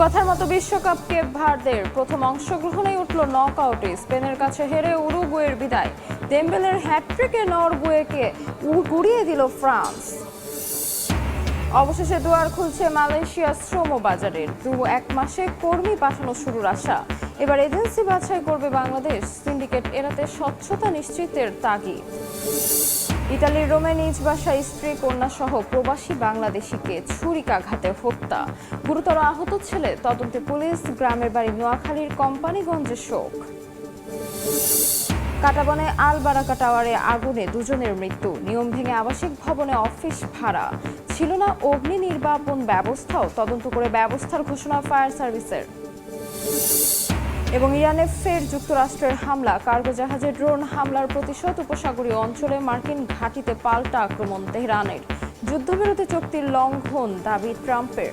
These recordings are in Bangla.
কথার মতো বিশ্বকাপ কেপ ভার্দের প্রথম অংশগ্রহণেই উঠল নকআউটে। স্পেনের কাছে হেরে উরুগুয়ের বিদায়। দেম্বেলের হ্যাটট্রিকে নরওয়েকে গুড়িয়ে দিল ফ্রান্স। অবশেষে দুয়ার খুলছে মালয়েশিয়ার শ্রম বাজারের। এক মাসে কর্মী পাঠানো শুরুর আশা। এবার এজেন্সি বাছাই করবে বাংলাদেশ। সিন্ডিকেট এড়াতে স্বচ্ছতা নিশ্চিতের তাগিদ। ইতালির রোমে নিজ বাসায় স্ত্রী কন্যা সহ প্রবাসী বাংলাদেশিকে ছুরিকাঘাতে হত্যা। গুরুতর আহত ছেলে। তদন্তে পুলিশ। গ্রামের বাড়ি নোয়াখালীর কোম্পানিগঞ্জে শোক। কাটাবনে আল বারাকা টাওয়ারে আগুনে দুজনের মৃত্যু। নিয়ম ভেঙে আবাসিক ভবনে অফিস ভাড়া। ছিল না অগ্নি নির্বাপন ব্যবস্থাও। তদন্ত করে ব্যবস্থার ঘোষণা ফায়ার সার্ভিসের। এবং ইরানে ফের যুক্তরাষ্ট্রের হামলা। কার্গো জাহাজে ড্রোন হামলার প্রতিশোধ। উপসাগরীয় অঞ্চলে মার্কিন ঘাঁটিতে পাল্টা আক্রমণ তেহরানের। যুদ্ধবিরতি চুক্তির লঙ্ঘন দাবি ট্রাম্পের।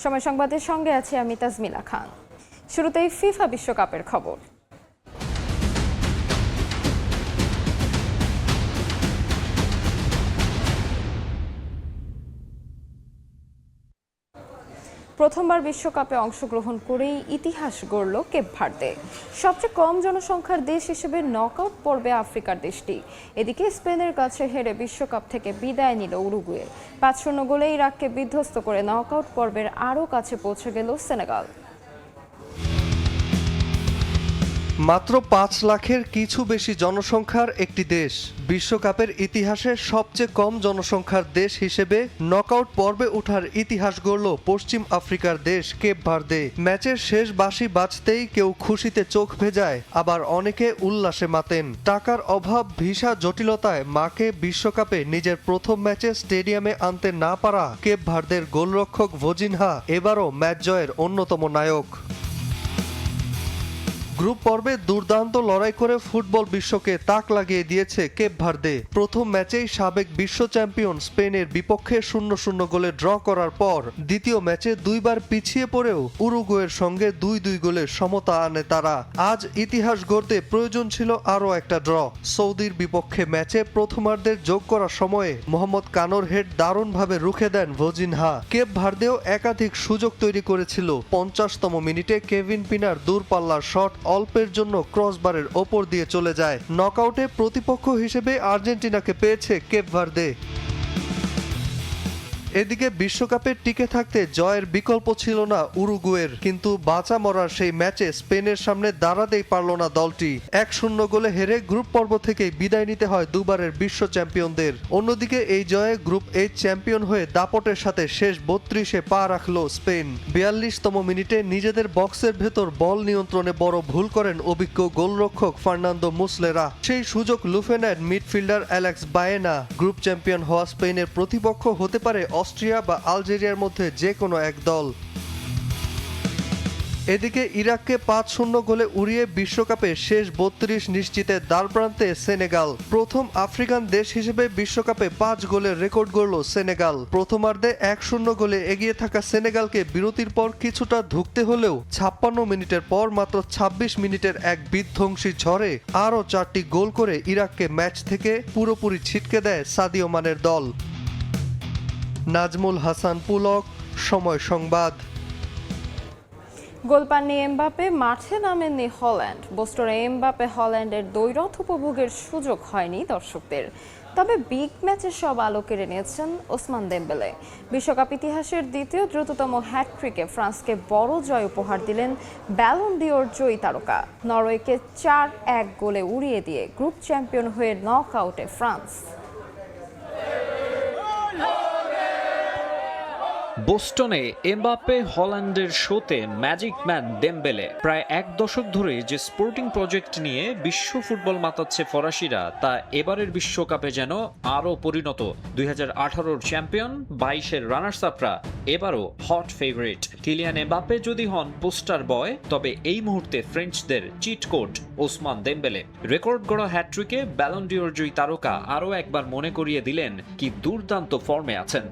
সময় সংবাদের সঙ্গে আছি আমি তাজমিলা খান। শুরুতেই ফিফা বিশ্বকাপের খবর। প্রথমবার বিশ্বকাপে অংশগ্রহণ করেই ইতিহাস গড়ল কেপ ভার্দে। সবচেয়ে কম জনসংখ্যার দেশ হিসেবে নকআউট পর্বে আফ্রিকার দেশটি। এদিকে স্পেনের কাছে হেরে বিশ্বকাপ থেকে বিদায় নিল উরুগুয়ে। ৫-০ গোলে ইরাককে বিধ্বস্ত করে নকআউট পর্বের আরও কাছে পৌঁছে গেল সেনেগাল। মাত্র ৫ লাখের কিছু বেশি জনসংখ্যার একটি দেশ, বিশ্বকাপের ইতিহাসে সবচেয়ে কম জনসংখ্যার দেশ হিসেবে নকআউট পর্বে ওঠার ইতিহাস গড়ল পশ্চিম আফ্রিকার দেশ কেপ ভার্দে। ম্যাচের শেষ বাঁশি বাজতেই কেউ খুশিতে চোখ ভেজায়, আবার অনেকে উল্লাসে মাতেন। টাকার অভাব, ভিসা জটিলতায় মাকে বিশ্বকাপে নিজের প্রথম ম্যাচে স্টেডিয়ামে আনতে না পারা কেপ ভার্দের গোলরক্ষক ভোজিনহা এবারও ম্যাচ জয়ের অন্যতম নায়ক। গ্রুপ পর্বে দুর্দান্ত লড়াই করে ফুটবল বিশ্বকে তাক লাগিয়ে দিয়েছে কেপ ভার্দে। প্রথম ম্যাচেই সাবেক বিশ্ব চ্যাম্পিয়ন স্পেনের বিপক্ষে ০-০ গোলে ড্র করার পর দ্বিতীয় ম্যাচে দুইবার পিছিয়ে পড়েও উরুগুয়ের সঙ্গে ২-২ গোলের সমতা আনে তারা। আজ ইতিহাস গড়তে প্রয়োজন ছিল আরও একটা ড্র। সৌদির বিপক্ষে ম্যাচে প্রথমার্ধের যোগ করার সময়ে মোহাম্মদ কানোর হেড দারুণভাবে রুখে দেন ভোজিনহা। কেপ ভার্দেও একাধিক সুযোগ তৈরি করেছিল। ৫০তম মিনিটে কেভিন পিনার দূরপাল্লার শট অল্পের জন্য ক্রসবারের ওপর দিয়ে চলে যায়। নকআউটে প্রতিপক্ষ হিসেবে আর্জেন্টিনাকে পেয়েছে কেপ ভার্দে। এদিকে বিশ্বকাপে টিকে থাকতে জয়ের বিকল্প ছিল না উরুগুয়ের, কিন্তু বাঁচা মরার সেই ম্যাচে স্পেনের সামনে দাঁড়াতেই পারল না দলটি। ১-০ গোলে হেরে গ্রুপ পর্ব থেকেই বিদায় নিতে হয় দুবারের বিশ্ব চ্যাম্পিয়নদের। অন্যদিকে এই জয়ে গ্রুপ এইচ চ্যাম্পিয়ন হয়ে দাপটের সাথে শেষ ৩২-এ পা রাখল স্পেন। ৪২তম মিনিটে নিজেদের বক্সের ভেতর বল নিয়ন্ত্রণে বড় ভুল করেন অভিজ্ঞ গোলরক্ষক ফার্নান্দো মুসলেরা। সেই সুযোগ লুফে নেন midfielder Alex Baena. Group champion হওয়া স্পেনের প্রতিপক্ষ হতে পারে অস্ট্রিয়া বা আলজেরিয়ার মধ্যে যে কোনো এক দল। এদিকে ইরাককে ৫-০ গোলে উড়িয়ে বিশ্বকাপে শেষ ৩২ নিশ্চিতের দ্বারপ্রান্তে সেনেগাল। প্রথম আফ্রিকান দেশ হিসেবে বিশ্বকাপে ৫ গোলের রেকর্ড গড়ল সেনেগাল। প্রথমার্ধে ১-০ গোলে এগিয়ে থাকা সেনেগালকে বিরতির পর কিছুটা ধুঁকতে হলেও ৫৬ মিনিটের পর মাত্র ২৬ মিনিটের এক বিধ্বংসী ঝড়ে আরও ৪টি গোল করে ইরাককে ম্যাচ থেকে পুরোপুরি ছিটকে দেয় সাদিও মানের দল। নাজমুল হাসান পুলক, সময় সংবাদ। গোল পাননি এমবাপে, মাঠে নামেননি হল্যান্ড। বোস্টনে এমবাপে হল্যান্ডের দ্বৈরথ উপভোগের সুযোগ হয়নি দর্শকদের। তবে বিগ ম্যাচে সব আলো কেড়ে নিয়েছেন ওসমান দেম্বেলে। বিশ্বকাপ ইতিহাসের দ্বিতীয় দ্রুততম হ্যাটট্রিকে ফ্রান্সকে বড় জয় উপহার দিলেন ব্যালন ডিওর জয়ী তারকা। নরওয়েকে ৪-১ গোলে উড়িয়ে দিয়ে গ্রুপ চ্যাম্পিয়ন হয়ে নকআউটে ফ্রান্স। বোস্টনে এমবাপ্পে হল্যান্ডের শোতে ম্যাজিক ম্যান দেম্বেলে। প্রায় এক দশক ধরে যে স্পোর্টিং প্রজেক্ট নিয়ে বিশ্ব ফুটবল মাতাচ্ছে ফরাসিরা, তা এবারের বিশ্বকাপে যেন আরও পরিণত। ২০১৮-র চ্যাম্পিয়ন, ২২-এর রানার্স আপরা এবারও হট ফেভারিট। কিলিয়ান এমবাপ্পে যদি হন পোস্টার বয়, তবে এই মুহূর্তে ফ্রেঞ্চদের cheat code Ousmane Dembele. Record গড়া হ্যাটট্রিকে ব্যালন ডিওর জয়ী তারকা আরও একবার মনে করিয়ে দিলেন কি দুর্দান্ত ফর্মে আছেন।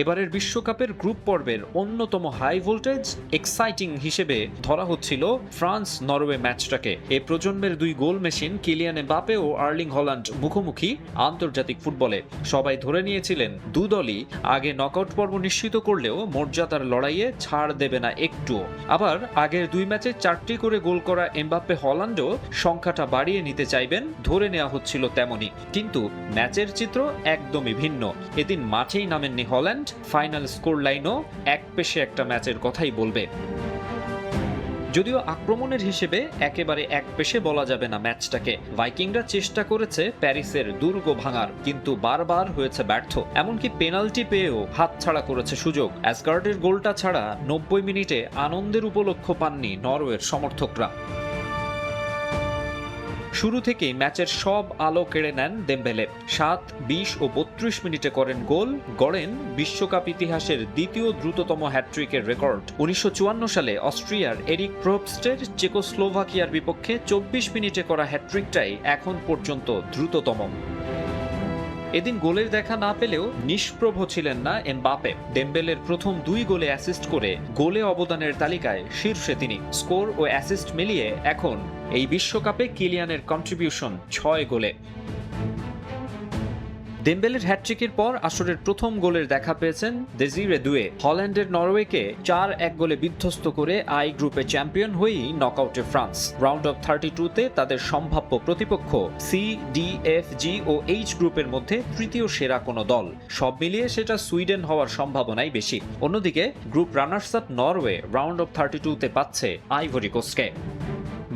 এবারের বিশ্বকাপের গ্রুপ পর্বের অন্যতম হাই ভোল্টেজ এক্সাইটিং হিসেবে ধরা হচ্ছিল ফ্রান্স নরওয়ে ম্যাচটাকে। এ প্রজন্মের দুই গোল মেশিন কিলিয়ান এমবাপে ও আর্লিং হল্যান্ড মুখোমুখি আন্তর্জাতিক ফুটবলে। সবাই ধরে নিয়েছিলেন দু দলই আগে নকআউট পর্ব নিশ্চিত করলেও মর্যাদার লড়াইয়ে ছাড় দেবে না একটুও। আবার আগের দুই ম্যাচে 4টি করে গোল করা এমবাপ্পে হল্যান্ডও সংখ্যাটা বাড়িয়ে নিতে চাইবেন, ধরে নেওয়া হচ্ছিল তেমনই। কিন্তু ম্যাচের চিত্র একদমই ভিন্ন। এদিন মাঠেই নামেননি হল্যান্ড, ফাইনাল স্কোর লাইনও একপেশে একটা ম্যাচের কথাই বলবে। যদিও আক্রমণের হিসেবে একেবারে একপেশে বলা যাবে না ম্যাচটাকে। ভাইকিংরা চেষ্টা করেছে প্যারিসের দুর্গ ভাঙার, কিন্তু বারবার হয়েছে ব্যর্থ। এমনকি পেনাল্টি পেয়েও হাতছাড়া করেছে সুযোগ। অ্যাসগার্ডের গোলটা ছাড়া 90 মিনিটে আনন্দের উপলক্ষ পাননি নরওয়ের সমর্থকরা। শুরু থেকেই ম্যাচের সব আলো কেড়ে নেন দেমবেলে। 7, 20 ও 32 মিনিটে করেন গোল, গড়েন বিশ্বকাপ ইতিহাসের দ্বিতীয় দ্রুততম হ্যাটট্রিকের রেকর্ড। 1954 সালে অস্ট্রিয়ার এরিক প্রোপস্টের চেকোস্লোভাকিয়ার বিপক্ষে 24 মিনিটে করা হ্যাটট্রিকটাই এখন পর্যন্ত দ্রুততম। এদিন গোলের দেখা না পেলেও নিষ্প্রভ ছিলেন না এমবাপ্পে। ডেম্বেলের প্রথম 2 গোলে অ্যাসিস্ট করে গোলে অবদানের তালিকায় শীর্ষে তিনি। স্কোর ও অ্যাসিস্ট মিলিয়ে এখন এই বিশ্বকাপে কিলিয়ানের কন্ট্রিবিউশন 6 গোলে। দেমবেলের হ্যাটট্রিকের পর আসরের প্রথম গোলের দেখা পেয়েছেন দেজিরে দুয়ে। হল্যান্ডের নরওয়েকে 4-1 গোলে বিধ্বস্ত করে আই গ্রুপে চ্যাম্পিয়ন হয়েই নকআউটে ফ্রান্স। রাউন্ড অফ 32-তে তাদের সম্ভাব্য প্রতিপক্ষ সি, ডি, এফ, জি ও এইচ গ্রুপের মধ্যে তৃতীয় সেরা কোনো দল। সব মিলিয়ে সেটা সুইডেন হওয়ার সম্ভাবনাই বেশি। অন্যদিকে group runners up Norway round of 32-তে পাচ্ছে আইভরি কোস্টকে।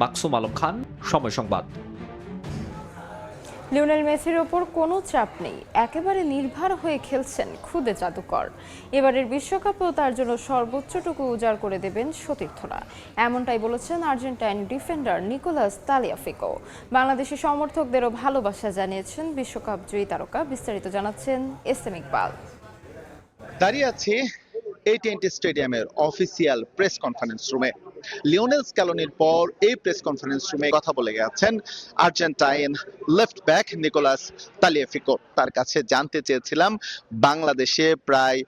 মাকসুম আলম খান, সময় সংবাদ। লিওনেল মেসির ওপর কোনো চাপ নেই, একেবারে নির্ভর হয়ে খেলছেন খুদে জাদুকর। এবারের বিশ্বকাপেও তার জন্য সর্বোচ্চটুকু উজাড় করে দেবেন সতীর্থরা, এমনটাই বলেছেন আর্জেন্টাইন ডিফেন্ডার নিকোলাস তালিয়াফিকো। বাংলাদেশি সমর্থকদেরও ভালোবাসা জানিয়েছেন বিশ্বকাপ জয়ী তারকা। বিস্তারিত জানাচ্ছেন এসএম ইকবাল। দাঁড়িয়ে আছি AT&T স্টেডিয়ামের অফিসিয়াল প্রেস কনফারেন্স রুমে। লিওনেল স্ক্যালোনির পর এই প্রেস কনফারেন্স রুমে কথা বলে গেছেন Argentine left back Nicolas Tagliafico. তার কাছে জানতে চেয়েছিলাম বাংলাদেশে প্রায়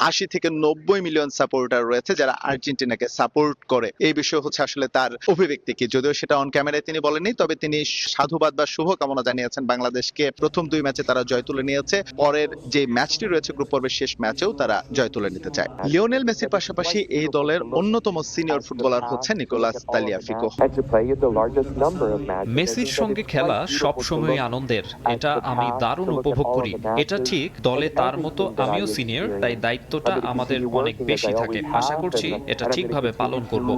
80 থেকে 90 মিলিয়ন সাপোর্টার রয়েছে যারা আর্জেন্টিনাকে সাপোর্ট করে। এই বিষয় হচ্ছে আসলে তার অভিব্যক্তি কি, যদিও সেটা অন ক্যামেরায় তিনি বলেননি, তবে তিনি সাধুবাদ বা শুভকামনা জানিয়েছেন বাংলাদেশকে। প্রথম 2 ম্যাচে তারা জয় তুলে নিয়েছে, পরের যে ম্যাচটি রয়েছে গ্রুপ পর্বের শেষ ম্যাচেও তারা জয় তুলে নিতে চায়। লিওনেল মেসির পাশাপাশি এই দলের অন্যতম সিনিয়র ফুটবলার হচ্ছে নিকোলাস তালিয়াফিকো। মেসির সঙ্গে খেলা সবসময় আনন্দের, এটা আমি দারুণ উপভোগ করি। এটা ঠিক, দলে তার মতো আমিও সিনিয়র, তাই দায়িত্বটা আমাদের অনেক বেশি থাকে। আশা করছি এটা ঠিকভাবে পালন করব।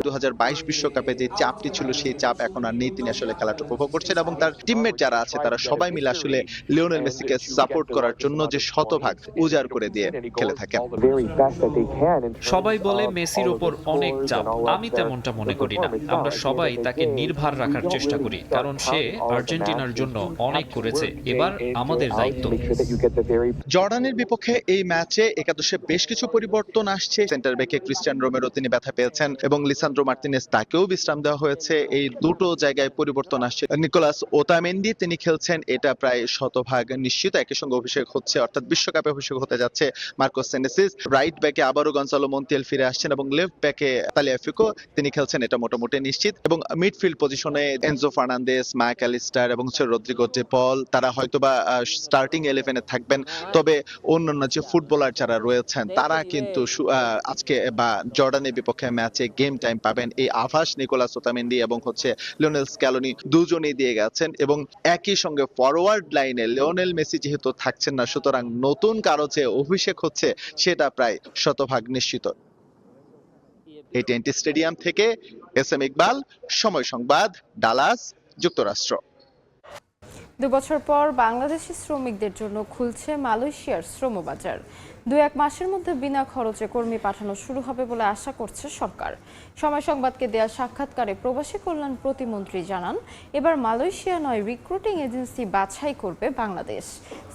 2022 বিশ্বকাপে যে চাপটি ছিল সেই চাপ এখন আর নেই, তিনি আসলে খেলাটা উপভোগ করছেন এবং তার টিমমেট যারা আছে তারা সবাই মিলে আসলে লিওনেল মেসিকে সাপোর্ট করার জন্য যে শতভাগ উজাড় করে দিয়ে খেলে থাকেন। সবাই বলে মেসির ওপর অনেক চাপ, আমি তেমনটা মনে করি না। আমরা সবাই তাকে নির্ভর রাখার চেষ্টা করি, কারণ সে আর্জেন্টিনার জন্য অনেক করেছে। এবার আমাদের দায়িত্ব। জর্ডানের বিপক্ষে এই ম্যাচে একাদশে বেশ কিছু পরিবর্তন আসছে। সেন্টার ব্যাকে ক্রিস্টিয়ান রোমেরো তিনি ব্যথা পেয়েছেন এবং লিসান্দ্রো মার্তিনেজ তাকেও বিশ্রাম দেওয়া হয়েছে। এই দুটো জায়গায় পরিবর্তন আসছে। নিকোলাস ওতামেন্ডি তিনি খেলছেন, এটা প্রায় শতভাগ নিশ্চিত। একই সঙ্গে অভিষেক হচ্ছে, অর্থাৎ বিশ্বকাপে অভিষেক হতে যাচ্ছে মার্কোস সেনেসিস। রাইট ব্যাকে আবারও গনসালো মন্তিয়েল ফিরে আসছেন এবং লেফট ব্যাকে তালিয়াফিকো তিনি খেলছেন, এটা মোটামুটি নিশ্চিত। এবং মিডফিল্ড পজিশনে এনজো ফার্নান্দেস, মাইক অ্যালিস্টার এবং রদ্রিগো ডে পল তারা হয়তোবা স্টার্টিং 11-এ থাকবেন। তবে অন্যান্য যে ফুটবলার যারা রয়েছেন তারা কিন্তু আজকে বা জর্ডানের বিপক্ষে ম্যাচে গেম টাইম পাবেন, এই আভাস নিকোলাস ওতামেন্ডি এবং লিওনেল স্ক্যালোনি দুজনেই দিয়ে গেছেন। এবং একই সঙ্গে ফরওয়ার্ড লাইনে লিওনেল মেসি যেহেতু থাকছেন না, সুতরাং নতুন কারো যে অভিষেক হচ্ছে সেটা প্রায় শতভাগ নিশ্চিত। AT&T স্টেডিয়াম থেকে এসএম ইকবাল, সময় সংবাদ, ডালাস, যুক্তরাষ্ট্র। 2 বছর পর বাংলাদেশি শ্রমিকদের জন্য খুলছে মালয়েশিয়ার শ্রমবাজার। 2-1 মাসের মধ্যে বিনা খরচে কর্মী পাঠানো শুরু হবে বলে আশা করছে সরকার। সময় সংবাদকে দেয়া সাক্ষাৎকারে প্রবাসী কল্যাণ প্রতিমন্ত্রী জানান, এবার মালয়েশিয়া নয় রিক্রুটিং এজেন্সি বাছাই করবে বাংলাদেশ।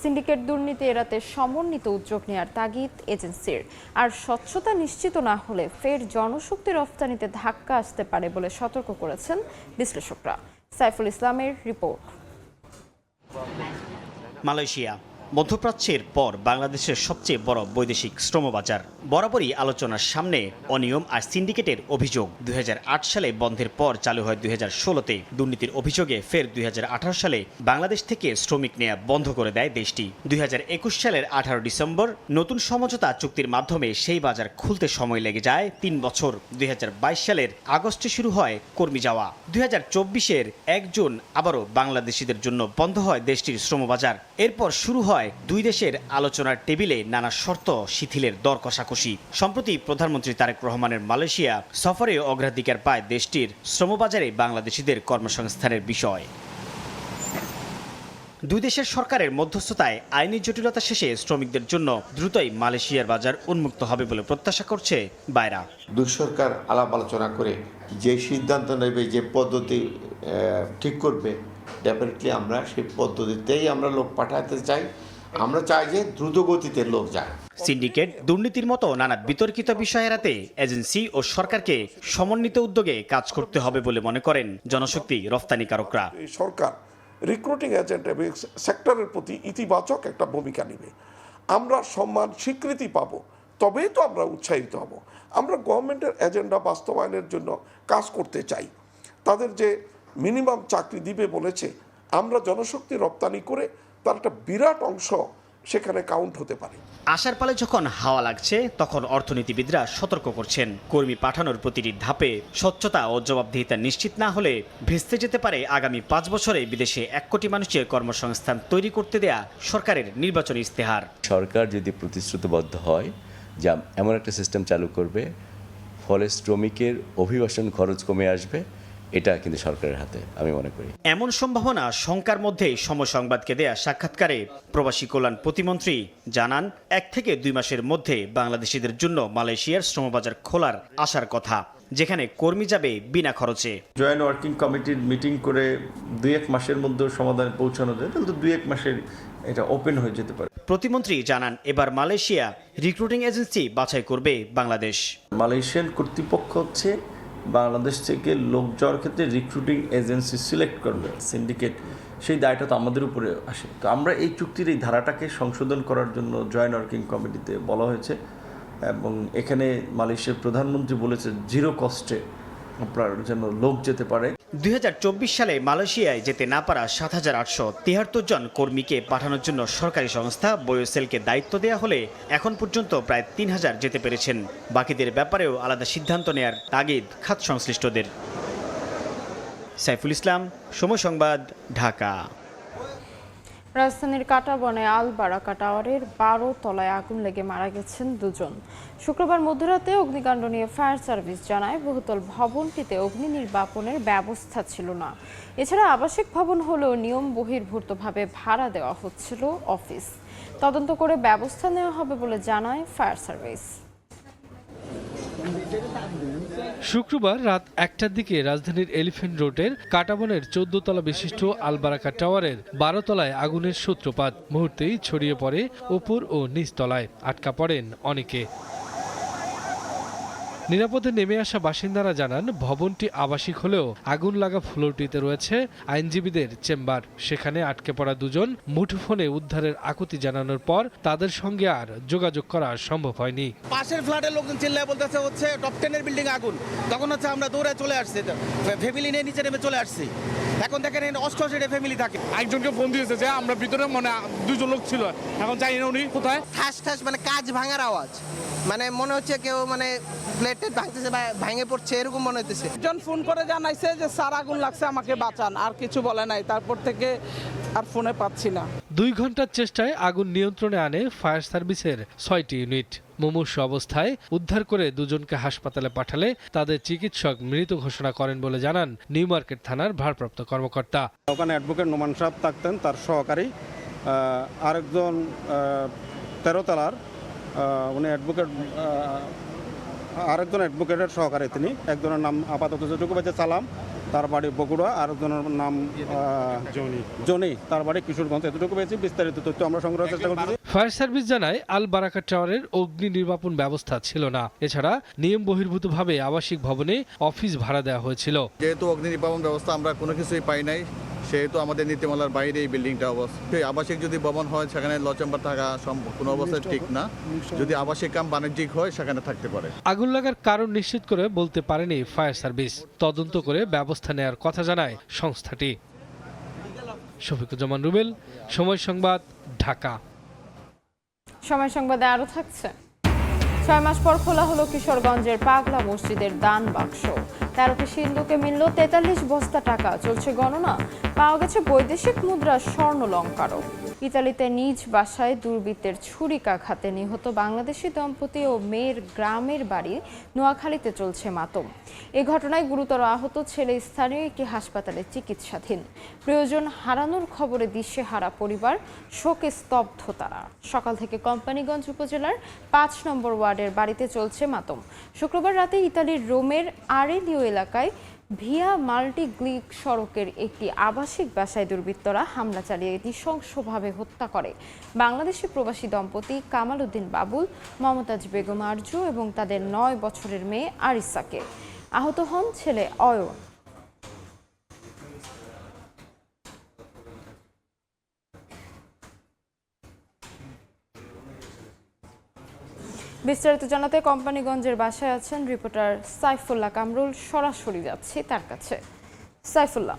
সিন্ডিকেট দুর্নীতি এড়াতে সমন্বিত উদ্যোগ নেওয়ার তাগিদ এজেন্সির। আর স্বচ্ছতা নিশ্চিত না হলে ফের জনশক্তি রফতানিতে ধাক্কা আসতে পারে বলে সতর্ক করেছেন বিশ্লেষকরা। সাইফুল ইসলামের রিপোর্ট। মালয়েশিয়া মধ্যপ্রাচ্যের পর বাংলাদেশের সবচেয়ে বড় বৈদেশিক শ্রমবাজার। বরাবরই আলোচনার সামনে অনিয়ম আর সিন্ডিকেটের অভিযোগ। 2008 সালে বন্ধের পর চালু হয় 2016-তে। দুর্নীতির অভিযোগে ফের 2018 সালে বাংলাদেশ থেকে শ্রমিক নেওয়া বন্ধ করে দেয় দেশটি। 2021 সালের 18 ডিসেম্বর নতুন সমঝোতা চুক্তির মাধ্যমে সেই বাজার খুলতে সময় লেগে যায় 3 বছর। 2022 সালের আগস্টে শুরু হয় কর্মী যাওয়া। 2024-এর 1 জুন আবারও বাংলাদেশিদের জন্য বন্ধ হয় দেশটির শ্রমবাজার। এরপর শুরু হয় দুই দেশের আলোচনার টেবিলে নানা শর্ত শিথিলের দর কষাকষি। সম্প্রতি প্রধানমন্ত্রী তারেক রহমানের মালয়েশিয়া সফরে অগ্রাধিকার পায় দেশটির শ্রমবাজারে বাংলাদেশিদের কর্মসংস্থানের বিষয়। দুই দেশের সরকারের মধ্যস্থতায় আইনি জটিলতা শেষে শ্রমিকদের জন্য দ্রুতই মালয়েশিয়ার বাজার উন্মুক্ত হবে বলে প্রত্যাশা করছে বায়রা। দুই সরকার আলাপ আলোচনা করে যে সিদ্ধান্ত নেবে, যে পদ্ধতি ঠিক করবে, ডেফিনেটলি আমরা সেই পদ্ধতিতেই আমরা লোক পাঠাতে চাই। আমরা চাই যে দ্রুত গতিতে লোক যায়। সিন্ডিকেট, দুর্নীতির মতো নানা বিতর্কিত বিষয় এড়াতে এজেন্সি ও সরকারকে সমন্বিত উদ্যোগে কাজ করতে হবে বলে মনে করেন জনশক্তি রফতানিকারকরা। সরকার রিক্রুটিং এজেন্ট এবং সেক্টরের প্রতি ইতিবাচক একটা ভূমিকা নেবে। আমরা সম্মান স্বীকৃতি পাবো, তবেই তো আমরা উৎসাহিত হব। আমরা গভর্নমেন্টের এজেন্ডা বাস্তবায়নের জন্য কাজ করতে চাই। তাদের যে মিনিমাম চাকরি দিবে বলেছে, আমরা জনশক্তি রপ্তানি করে তার একটা বিরাট অংশ সেখানে কাউন্ট হতে পারে। আশার পালে যখন হাওয়া লাগছে তখন অর্থনীতিবিদরা সতর্ক করছেন, কর্মী পাঠানোর প্রতিটি ধাপে স্বচ্ছতা ও জবাবদিহিতা নিশ্চিত না হলে ভেস্তে যেতে পারে আগামী 5 বছরে বিদেশে 1 কোটি মানুষের কর্মসংস্থান তৈরি করতে দেয়া সরকারের নির্বাচনী ইস্তেহার। সরকার যদি প্রতিশ্রুতিবদ্ধ হয় যে এমন একটা সিস্টেম চালু করবে ফলে শ্রমিকের অভিবাসন খরচ কমে আসবে, এটা কিন্তু সরকারের হাতে আমি মনে করি। এমন সম্ভাবনা শঙ্কার মধ্যেই সময় সংবাদকে দেয়া সাক্ষাৎকারে প্রবাসী কল্যাণ প্রতিমন্ত্রী জানান 1 থেকে 2 মাসের মধ্যে বাংলাদেশিদের জন্য মালয়েশিয়ার শ্রমবাজার খোলার আশার কথা, যেখানে কর্মী যাবে বিনা খরচে। জয়েন্ট ওয়ার্কিং কমিটির মিটিং করে 2-1 মাসের মধ্যে সমাধানে পৌঁছানো যায়, তাহলে তো 2-1 মাসের এটা ওপেন হয়ে যেতে পারে। প্রতিমন্ত্রী জানান এবার মালয়েশিয়া রিক্রুটিং এজেন্সি বাছাই করবে বাংলাদেশ। মালয়েশিয়ান কর্তৃপক্ষ হচ্ছে বাংলাদেশ থেকে লোক যাওয়ার ক্ষেত্রে রিক্রুটিং এজেন্সি সিলেক্ট করবে, সিন্ডিকেট, সেই দায়টা তো আমাদের উপরে আসে। তো আমরা এই চুক্তির এই ধারাটাকে সংশোধন করার জন্য জয়েন্ট ওয়ার্কিং কমিটিতে বলা হয়েছে এবং এখানে মালয়েশিয়ার প্রধানমন্ত্রী বলেছে 0 কস্টে আপনার যেন লোক যেতে পারে। 2024 সালে মালয়েশিয়ায় যেতে না পারা 7,873 জন কর্মীকে পাঠানোর জন্য সরকারি সংস্থা বয়োসেলকে দায়িত্ব দেওয়া হলে এখন পর্যন্ত প্রায় 3,000 যেতে পেরেছেন। বাকিদের ব্যাপারেও আলাদা সিদ্ধান্ত নেয়ার তাগিদ খাত সংশ্লিষ্টদের। সাইফুল ইসলাম, সময় সংবাদ, ঢাকা। রাজধানীর কাঁটাবনে আল বারাকা টাওয়ারের 12 তলায় আগুন লেগে মারা গেছেন 2 জন। শুক্রবার মধ্যরাতে অগ্নিকাণ্ড নিয়ে ফায়ার সার্ভিস জানায় বহুতল ভবনটিতে অগ্নি নির্বাপনের ব্যবস্থা ছিল না। এছাড়া আবাসিক ভবন হলেও নিয়ম বহির্ভূতভাবে ভাড়া দেওয়া হচ্ছিল অফিস। তদন্ত করে ব্যবস্থা নেওয়া হবে বলে জানায় ফায়ার সার্ভিস। শুক্রবার রাত 1টার দিকে রাজধানীর এলিফ্যান্ট রোডের কাঁটাবনের 14 তলা বিশিষ্ট আল বারাকা টাওয়ারের 12 তলায় আগুনের সূত্রপাত। মুহূর্তেই ছড়িয়ে পড়ে উপর ও নিচ তলায়, আটকা পড়েন অনেকে। নিরাপদে নেমে আসা বাসিন্দারা জানান ভবনটি আবাসিক হলেও আগুন লাগা ফ্লোরটিতে রয়েছে আইনজীবীদের চেম্বার। সেখানে আটকে পড়া 2 জন মুঠোফোনে উদ্ধারের আকুতি জানানোর পর তাদের সঙ্গে আর যোগাযোগ করা সম্ভব হয়নি। পাশের ফ্ল্যাটের লোকজন চিল্লায় বলতেছে হচ্ছে টপ 10 এর বিল্ডিং আগুন। তখন হচ্ছে আমরা দৌড়ে চলে আসছি, ফ্যামিলি নিয়ে নিচে নেমে চলে আসছি। এখন দেখেন 88 ফ্যামিলি থাকে। একজনকে ফোন দিয়েছে যে আমরা ভিতরে মানে 2 জন লোক ছিল, এখন জানি না উনি কোথায়। ঠাস ঠাস মানে কাজ ভাঙার আওয়াজ, মানে মনে হচ্ছে কেউ মানে প্লেটে ভাঙতেছে বা ভেঙে পড়ছে এরকম মনে হচ্ছে। একজন ফোন করে জানাইছে যে স্যার আগুন লাগছে, আমাকে বাঁচান, আর কিছু বলে নাই। তারপর থেকে আর ফোনে পাচ্ছি না। 2 ঘন্টার চেষ্টায় আগুন নিয়ন্ত্রণে আনে ফায়ার সার্ভিসের 6টি ইউনিট। মুমূর্ষু অবস্থায় উদ্ধার করে 2 জনকে হাসপাতালে পাঠালে তাদের চিকিৎসক মৃত ঘোষণা করেন বলে জানান নিউ মার্কেট থানার ভারপ্রাপ্ত কর্মকর্তা। ওখানে অ্যাডভোকেট নোমান সাহেব থাকতেন, তার সহকারী আরেকজন 13 তলার উনি অ্যাডভোকেট, আরেকজন অ্যাডভোকেটের সহকারী তিনি। একজনের নাম আপাতত যেটুকু পেয়েছে সালাম, তার বাড়ি বগুড়া, আরেকজনের নাম জনি, তার বাড়ি কিশোরগঞ্জ। এতটুকু পেয়েছি, বিস্তারিত তথ্য আমরা সংগ্রহের চেষ্টা করছি। ফায়ার সার্ভিস জানায় আল বারাকা টাওয়ারের অগ্নি নির্বাপন ব্যবস্থা ছিল না। এছাড়া নিয়ম বহির্ভূতভাবে আবাসিক ভবনে অফিস ভাড়া দেওয়া হয়েছিল। যেহেতু অগ্নি নির্বাপন ব্যবস্থা আমরা কোনো কিছুই পাই নাই, সেহেতু আমাদের নীতিমালার বাইরে এই বিল্ডিংটা অবশ্যই আবাসিক যদি ভবন হয় সেখানে ল চেম্বার থাকা কোনো অবস্থায় ঠিক না। যদি আবাসিক কাম বাণিজ্যিক হয় সেখানে থাকতে পারে। আগুন লাগার কারণ নিশ্চিত করে বলতে পারেনি ফায়ার সার্ভিস। তদন্ত করে ব্যবস্থা নেওয়ার কথা জানায় সংস্থাটি। শফিকুজ্জামান রুবেল, সময় সংবাদ, ঢাকা। সময় সংবাদে আরো থাকছে। 6 মাস পর খোলা হলো কিশোরগঞ্জের পাগলা মসজিদের দান বাক্স। 13টি সিন্ধুকে মিলল 43 বস্তা টাকা। চলছে গণনা। পাওয়া গেছে বৈদেশিক মুদ্রা, স্বর্ণলঙ্কারও। ইতালিতে নিজ বাসায় দুর্বৃত্তের ছুরিকাঘাতে নিহত বাংলাদেশি দম্পতি ও মেয়ের গ্রামের বাড়ি নোয়াখালীতে চলছে মাতম। এ ঘটনায় গুরুতর আহত ছেলে স্থানীয় একটি হাসপাতালে চিকিৎসাধীন। প্রিয়জন হারানোর খবরে দিশেহারা পরিবার, শোকে স্তব্ধ তারা। সকাল থেকে কোম্পানিগঞ্জ উপজেলার 5 নম্বর ওয়ার্ডের বাড়িতে চলছে মাতম। শুক্রবার রাতে ইতালির রোমের আরেলিও এলাকায় ভিয়া মাল্টিগ্লিক সড়কের একটি আবাসিক বাসায় দুর্বৃত্তরা হামলা চালিয়ে নৃশংসভাবে হত্যা করে বাংলাদেশি প্রবাসী দম্পতি কামাল উদ্দিন বাবুল, মমতাজ বেগম আরজু এবং তাদের 9 বছরের মেয়ে আরিসাকে। আহত হন ছেলে অয়ন। বিস্তারিত জানাতে কোম্পানিগঞ্জের বাসায় আছেন রিপোর্টার সাইফুল্লাহ কামরুল। সরাসরি যাচ্ছি তার কাছে। সাইফুল্লাহ,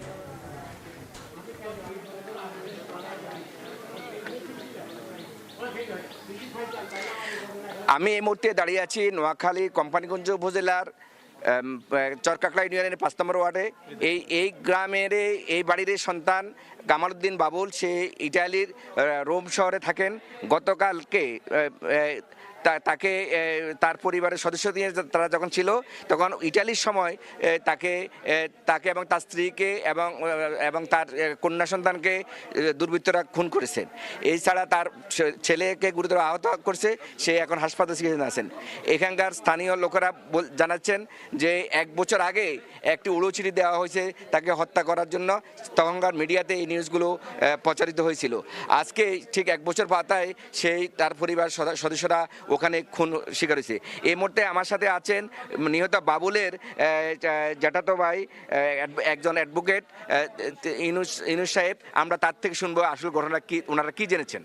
আমি এই মুহূর্তে দাঁড়িয়ে আছি নোয়াখালী কোম্পানিগঞ্জ উপজেলার চরকাকড়া ইউনিয়নের 5 নম্বর ওয়ার্ডে। এই গ্রামের এই বাড়ির সন্তান কামাল উদ্দিন বাবুল, সে ইটালির রোম শহরে থাকেন। গতকালকে তাকে তার পরিবারের সদস্য নিয়ে তারা যখন ছিল তখন ইটালির সময় তাকে এবং তার স্ত্রীকে এবং তার কন্যা সন্তানকে দুর্বৃত্তরা খুন করেছেন। এছাড়া তার ছেলেকে গুরুতর আহত করছে, সে এখন হাসপাতালে চিকিৎসাধীন আছেন। এখানকার স্থানীয় লোকেরা জানাচ্ছেন যে 1 বছর আগে একটি উড়োচিঠি দেওয়া হয়েছে তাকে হত্যা করার জন্য। তখনকার মিডিয়াতে এই নিউজগুলো প্রচারিত হয়েছিল। আজকে ঠিক 1 বছর পাতায় তার পরিবার সদস্যরা ওখানে খুন শিকার হয়েছে। এই মুহূর্তে আমার সাথে আছেন নিহত বাবুলের জ্যাঠাতো ভাই, একজন অ্যাডভোকেট ইনুস সাহেব। আমরা তার থেকে শুনবো আসল ঘটনা কি, ওনারা কি জেনেছেন।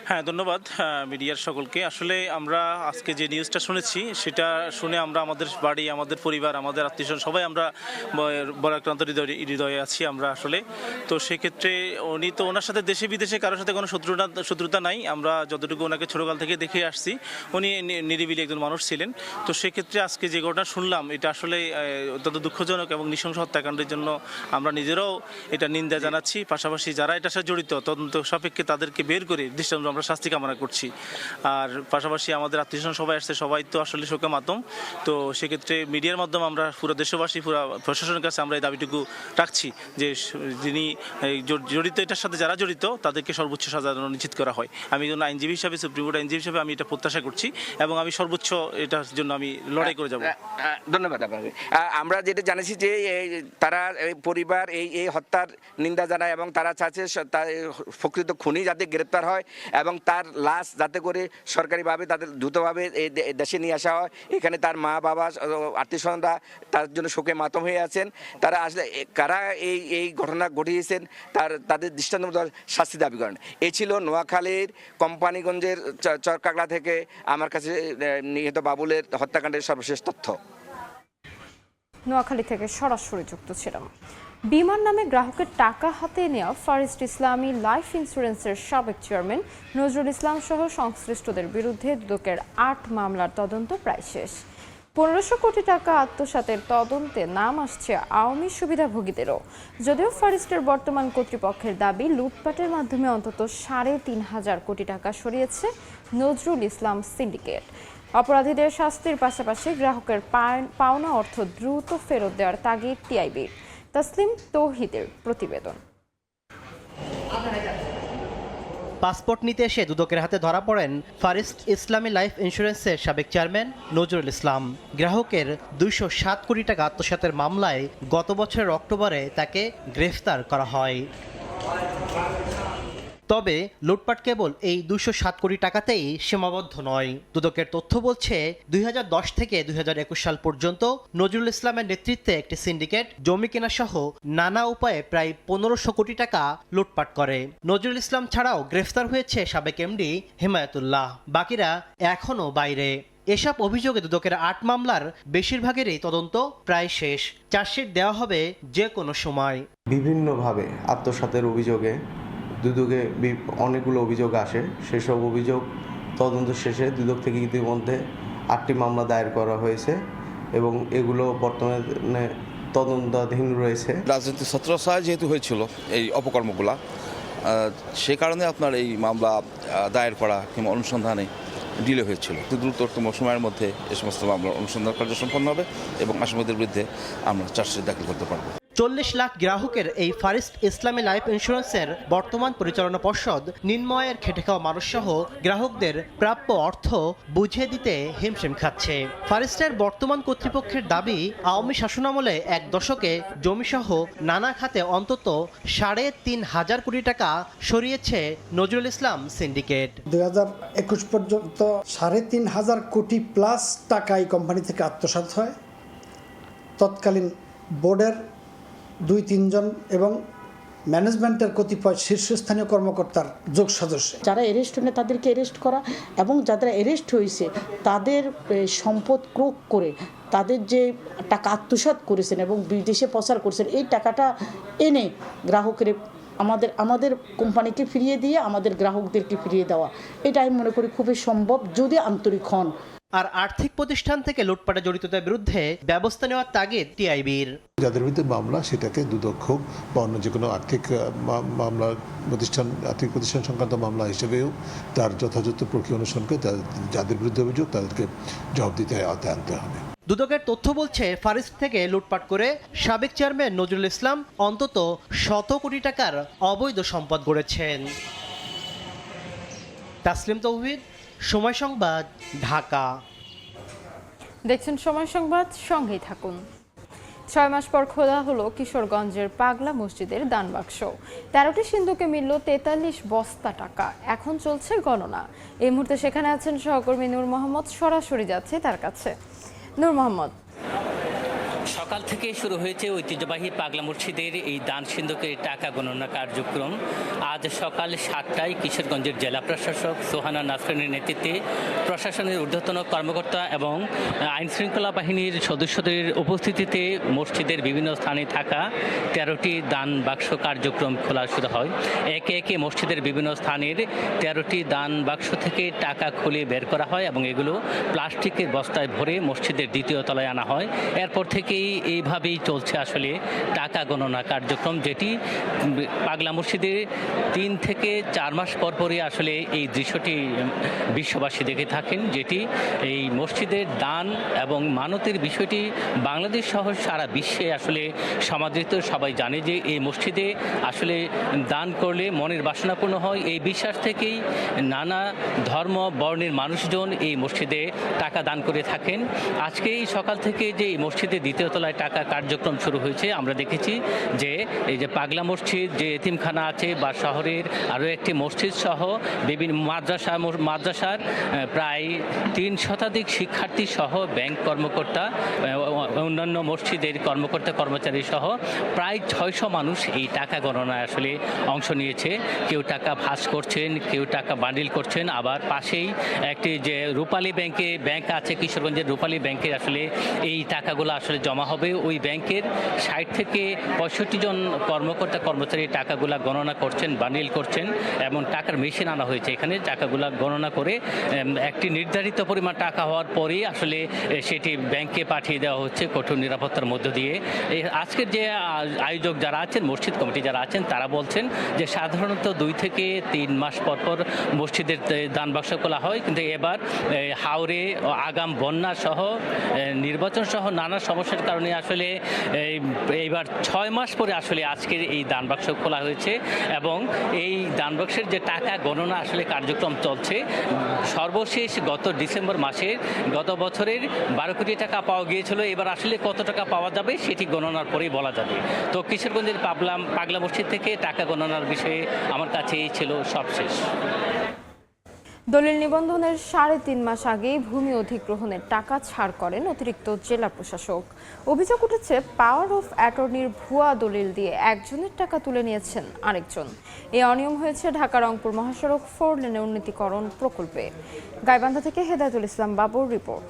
হ্যাঁ, ধন্যবাদ মিডিয়ার সকলকে। আসলে আমরা আজকে যে নিউজটা শুনেছি সেটা শুনে আমরা আমাদের বাড়ি, আমাদের পরিবার, আমাদের আত্মীয়স্বজন সবাই আমরা বরাক্রান্ত হৃদয়ে আছি আমরা আসলে। তো সেক্ষেত্রে উনি তো ওনার সাথে দেশে বিদেশে কারোর সাথে কোনো শত্রুতা নাই। আমরা যতটুকু ওনাকে ছোটকাল থেকে দেখে আসছি, উনি নিরিবিলি একজন মানুষ ছিলেন। তো সেক্ষেত্রে আজকে যে ঘটনা শুনলাম এটা আসলে অত্যন্ত দুঃখজনক এবং নৃশংস হত্যাকাণ্ডের জন্য আমরা নিজেরাও এটা নিন্দা জানাচ্ছি। পাশাপাশি যারা এটার সাথে জড়িত তদন্ত সাপেক্ষে তাদেরকে বের করে দৃষ্টান্ত আমরা শাস্তি কামনা করছি। আর পাশাপাশি আমাদের আত্মীয়স্বজন সবাই আসছে, সবাই তো আসলে শোকে মাতম। তো সেক্ষেত্রে মিডিয়ার মাধ্যমে আমরা পুরো দেশবাসী, পুরো প্রশাসনের কাছে আমরা এই দাবিটুকু রাখছি যে যিনি জড়িত, এটার সাথে যারা জড়িত তাদেরকে সর্বোচ্চ সাজা নিশ্চিত করা হয়। আমি একজন আইনজীবী হিসাবে, সুপ্রিম কোর্ট আইনজীবী হিসাবে আমি এটা প্রত্যাশা করছি এবং আমি সর্বোচ্চ এটার জন্য আমি লড়াই করে যাব। ধন্যবাদ আপনাকে। আমরা যেটা জানিয়েছি যে তারা পরিবার এই হত্যার নিন্দা জানায় এবং তারা চাচ্ছে প্রকৃত খুনি যাতে গ্রেপ্তার হয় এবং তার লাশ যাতে করে সরকারিভাবে তাদের দ্রুতভাবে এই দেশে নিয়ে আসা হয়। এখানে তার মা বাবা, আত্মীয়স্বজনরা তার জন্য শোকে মাতম হয়ে আছেন। তারা আসলে কারা এই ঘটনা ঘটিয়েছেন তাদের দৃষ্টান্তমূলক শাস্তি দাবি করেন। এই ছিল নোয়াখালীর কোম্পানিগঞ্জের চরকাকড়া থেকে আমার কাছে নিহত বাবুলের হত্যাকাণ্ডের সর্বশেষ তথ্য। নোয়াখালী থেকে সরাসরি যুক্ত ছিলাম। বিমান নামে গ্রাহকের টাকা হাতে নেওয়া ফারিস্ট ইসলামী লাইফ ইন্স্যুরেন্সের সাবেক চেয়ারম্যান নজরুল ইসলাম সহ সংশ্লিষ্টদের বিরুদ্ধে দুদকের 8 মামলার তদন্ত প্রায় শেষ। 1500 কোটি টাকা আত্মসাতের তদন্তে নাম আসছে আওয়ামী সুবিধাভোগীদেরও। যদিও ফারিস্টের বর্তমান কর্তৃপক্ষের দাবি লুটপাটের মাধ্যমে অন্তত 3500 কোটি টাকা সরিয়েছে নজরুল ইসলাম সিন্ডিকেট। অপরাধীদের শাস্তির পাশাপাশি গ্রাহকের পাওনা অর্থ দ্রুত ফেরত দেওয়ার তাগিদ টিআইবির। তসলিম তৌহিদের প্রতিবেদন। পাসপোর্ট নিতে এসে দুদকের হাতে ধরা পড়েন ফারিস্ট ইসলামী লাইফ ইন্স্যুরেন্সের সাবেক চেয়ারম্যান নজরুল ইসলাম। গ্রাহকের 207 কোটি টাকা আত্মসাতের মামলায় গত বছরের অক্টোবরে তাকে গ্রেফতার করা হয়। তবে লুটপাট কেবল এই 207 কোটি টাকাতেই সীমাবদ্ধ নয়। দুদকের তথ্য বলছে 2010 থেকে 2021 সাল পর্যন্ত নজরুল ইসলামের নেতৃত্বে একটি সিন্ডিকেট জমি কেনা সহ নানা উপায়ে প্রায় 1500 কোটি টাকা লুটপাট করে। নজরুল ইসলাম ছাড়াও গ্রেফতার হয়েছে সাবেক এমডি হেমায়েতুল্লাহ, বাকিরা এখনও বাইরে। এসব অভিযোগে দুদকের 8 মামলার বেশিরভাগেরই তদন্ত প্রায় শেষ। চার্জশিট দেওয়া হবে যে কোনো সময়। বিভিন্নভাবে আত্মসাতের অভিযোগে দুদকে অনেকগুলো অভিযোগ আসে। সেসব অভিযোগ তদন্ত শেষে দুদক থেকে ইতিমধ্যে 8টি মামলা দায়ের করা হয়েছে এবং এগুলো বর্তমানে তদন্তাধীন রয়েছে। রাজনৈতিক ছত্রছায়া যেহেতু হয়েছিল এই অপকর্মগুলা, সে কারণে আপনার এই মামলা দায়ের করা কিংবা অনুসন্ধানে ডিলে হয়েছিল। দ্রুততম সময়ের মধ্যে এই সমস্ত মামলার অনুসন্ধান কার্য সম্পন্ন হবে এবং আসামিদের বিরুদ্ধে আমরা চার্জশিট দাখিল করতে পারব। 40 লাখ গ্রাহকের এই ফারিস্ট ইসলামী লাইফ ইন্স্যুরেন্সের বর্তমান পরিচালনা পর্ষদ নিম্ন আয়ের খেটে খাওয়া মানুষসহ গ্রাহকদের প্রাপ্য অর্থ বুঝিয়ে দিতে হিমশিম খাচ্ছে। ফারিস্টের বর্তমান কর্তৃপক্ষের দাবি, আওয়ামী শাসনামলে 1 দশকে জমিসহ নানা খাতে অন্তত 3,500 কোটি টাকা সরিয়েছে নজরুল ইসলাম সিন্ডিকেট। 2021 পর্যন্ত 3,500 কোটি প্লাস টাকা এই কোম্পানি থেকে আত্মসাৎ হয়। তৎকালীন বোর্ডের 2-3 জন এবং ম্যানেজমেন্টের কতিপয় শীর্ষস্থানীয় কর্মকর্তার যোগ সদস্য। যারা অ্যারেস্ট হলে তাদেরকে অ্যারেস্ট করা এবং যারা অ্যারেস্ট হয়েছে তাদের সম্পদ ক্রোক করে তাদের যে টাকা আত্মসাৎ করেছেন এবং বিদেশে প্রচার করেছেন, এই টাকাটা এনে গ্রাহকের আমাদের কোম্পানিকে ফিরিয়ে দিয়ে আমাদের গ্রাহকদেরকে ফিরিয়ে দেওয়া, এটা আমি মনে করি খুবই সম্ভব যদি আন্তরিক হন। আর আর্থিক প্রতিষ্ঠান থেকে লুটপাটে জড়িতদের বিরুদ্ধে ব্যবস্থা নেওয়ার তাগিদ টিআইবির। যাদের বিরুদ্ধে মামলা সেটাকে দুদক হোক বা অন্য যে কোনো আর্থিক প্রতিষ্ঠান সংক্রান্ত মামলা হিসেবেও তার যথাযথ প্রক্রিয়া অনুসরণ করে যাদের বিরুদ্ধে অভিযোগ তাদেরকে জবাবদিহিতার আওতায় আনতে হবে। দুদকের তথ্য বলছে, ফারিস্ট থেকে লুটপাট করে সাবেক চেয়ারম্যান নজরুল ইসলাম অন্তত 100 কোটি টাকার অবৈধ সম্পদ গড়েছেন। তাসলিম তৌহিদ, সময় সংবাদ, ঢাকা। দেখছেন সময় সংবাদ, সঙ্গেই থাকুন। 6 মাস পর খোলা হলো কিশোরগঞ্জের পাগলা মসজিদের দান বাক্স। 13টি সিন্ধুকে মিলল 43 বস্তা টাকা। এখন চলছে গণনা। এই মুহূর্তে সেখানে আছেন সহকর্মী নূর মোহাম্মদ, সরাসরি যাচ্ছে তার কাছে। নূর মোহাম্মদ, সকাল থেকে শুরু হয়েছে ঐতিহ্যবাহী পাগলা মসজিদের এই দান সিন্ধুকের টাকা গণনা কার্যক্রম। আজ সকাল 7টায় কিশোরগঞ্জের জেলা প্রশাসক সোহানা নাসরিনের নেতৃত্বে প্রশাসনের ঊর্ধ্বতন কর্মকর্তা এবং আইনশৃঙ্খলা বাহিনীর সদস্যদের উপস্থিতিতে মসজিদের বিভিন্ন স্থানে থাকা 13টি দান বাক্স কার্যক্রম খোলা শুরু হয়। একে একে মসজিদের বিভিন্ন স্থানের 13টি দান বাক্স থেকে টাকা খুলে বের করা হয় এবং এগুলো প্লাস্টিকের বস্তায় ভরে মসজিদের দ্বিতীয় তলায় আনা হয়। এরপর থেকে এইভাবেই চলছে আসলে টাকা গণনা কার্যক্রম, যেটি পাগলা মসজিদে 3 থেকে 4 মাস পরপরই আসলে এই দৃশ্যটি বিশ্ববাসী দেখে থাকেন, যেটি এই মসজিদের দান এবং মানতের বিষয়টি বাংলাদেশ সহ সারা বিশ্বে আসলে সমাদৃত। সবাই জানে যে এই মসজিদে আসলে দান করলে মনের বাসনা পূর্ণ হয়। এই বিশ্বাস থেকেই নানা ধর্ম বর্ণের মানুষজন এই মসজিদে টাকা দান করে থাকেন। আজকে এই সকাল থেকে যে এই মসজিদে দ্বিতীয় তলায় টাকা কার্যক্রম শুরু হয়েছে, আমরা দেখেছি যে এই যে পাগলা মসজিদ, যে এতিমখানা আছে বা শহরের আরও একটি মসজিদ সহ বিভিন্ন মাদ্রাসার প্রায় 3 শতাধিক শিক্ষার্থী সহ ব্যাংক কর্মকর্তা, অন্যান্য মসজিদের কর্মকর্তা কর্মচারী সহ প্রায় 600 মানুষ এই টাকা গণনায় আসলে অংশ নিয়েছে। কেউ টাকা ভাঁজ করছেন, কেউ টাকা বান্ডিল করছেন, আবার পাশেই একটি যে রূপালী ব্যাংক আছে কিশোরগঞ্জের রূপালী ব্যাংকে আসলে এই টাকাগুলো আসলে জমা হবে। ওই ব্যাংকের 60 থেকে 65 জন কর্মকর্তা কর্মচারী টাকাগুলা গণনা করছেন, বান্ডিল করছেন এবং টাকার মেশিন আনা হয়েছে এখানে। টাকাগুলা গণনা করে একটি নির্ধারিত পরিমাণ টাকা হওয়ার পরেই আসলে সেটি ব্যাংকে পাঠিয়ে দেওয়া হচ্ছে কঠোর নিরাপত্তার মধ্য দিয়ে। আজকের যে আয়োজক যারা আছেন, মসজিদ কমিটি যারা আছেন, তারা বলছেন যে সাধারণত 2 থেকে 3 মাস পর মসজিদের দান বাক্স খোলা হয়, কিন্তু এবার হাওরে আগাম বন্যা সহ নির্বাচন সহ নানা সমস্যার কারণে আসলে এইবার 6 মাস পরে আসলে আজকের এই দান বাক্স খোলা হয়েছে এবং এই দান বাক্সের যে টাকা গণনা আসলে কার্যক্রম চলছে। সর্বশেষ গত ডিসেম্বর মাসে গত বছরের 12 কোটি টাকা পাওয়া গিয়েছিল, এবার আসলে কত টাকা পাওয়া যাবে সেটি গণনার পরেই বলা যাবে। তো কিশোরগঞ্জের পাগলা মসজিদ থেকে টাকা গণনার বিষয়ে আমার কাছে এই ছিল সবশেষ। দলিল নিবন্ধনের 3.5 মাস আগেই ভূমি অধিগ্রহণের টাকা ছাড় করেন অতিরিক্ত জেলা প্রশাসক। অভিযোগ উঠেছে পাওয়ার অফ অ্যাটর্নির ভুয়া দলিল দিয়ে একজনের টাকা তুলে নিয়েছেন আরেকজন। এই অনিয়ম হয়েছে ঢাকা রংপুর মহাসড়ক 4 লেনের উন্নীতকরণ প্রকল্পে। গাইবান্ধা থেকে হেদায়েতুল ইসলাম বাবুর রিপোর্ট।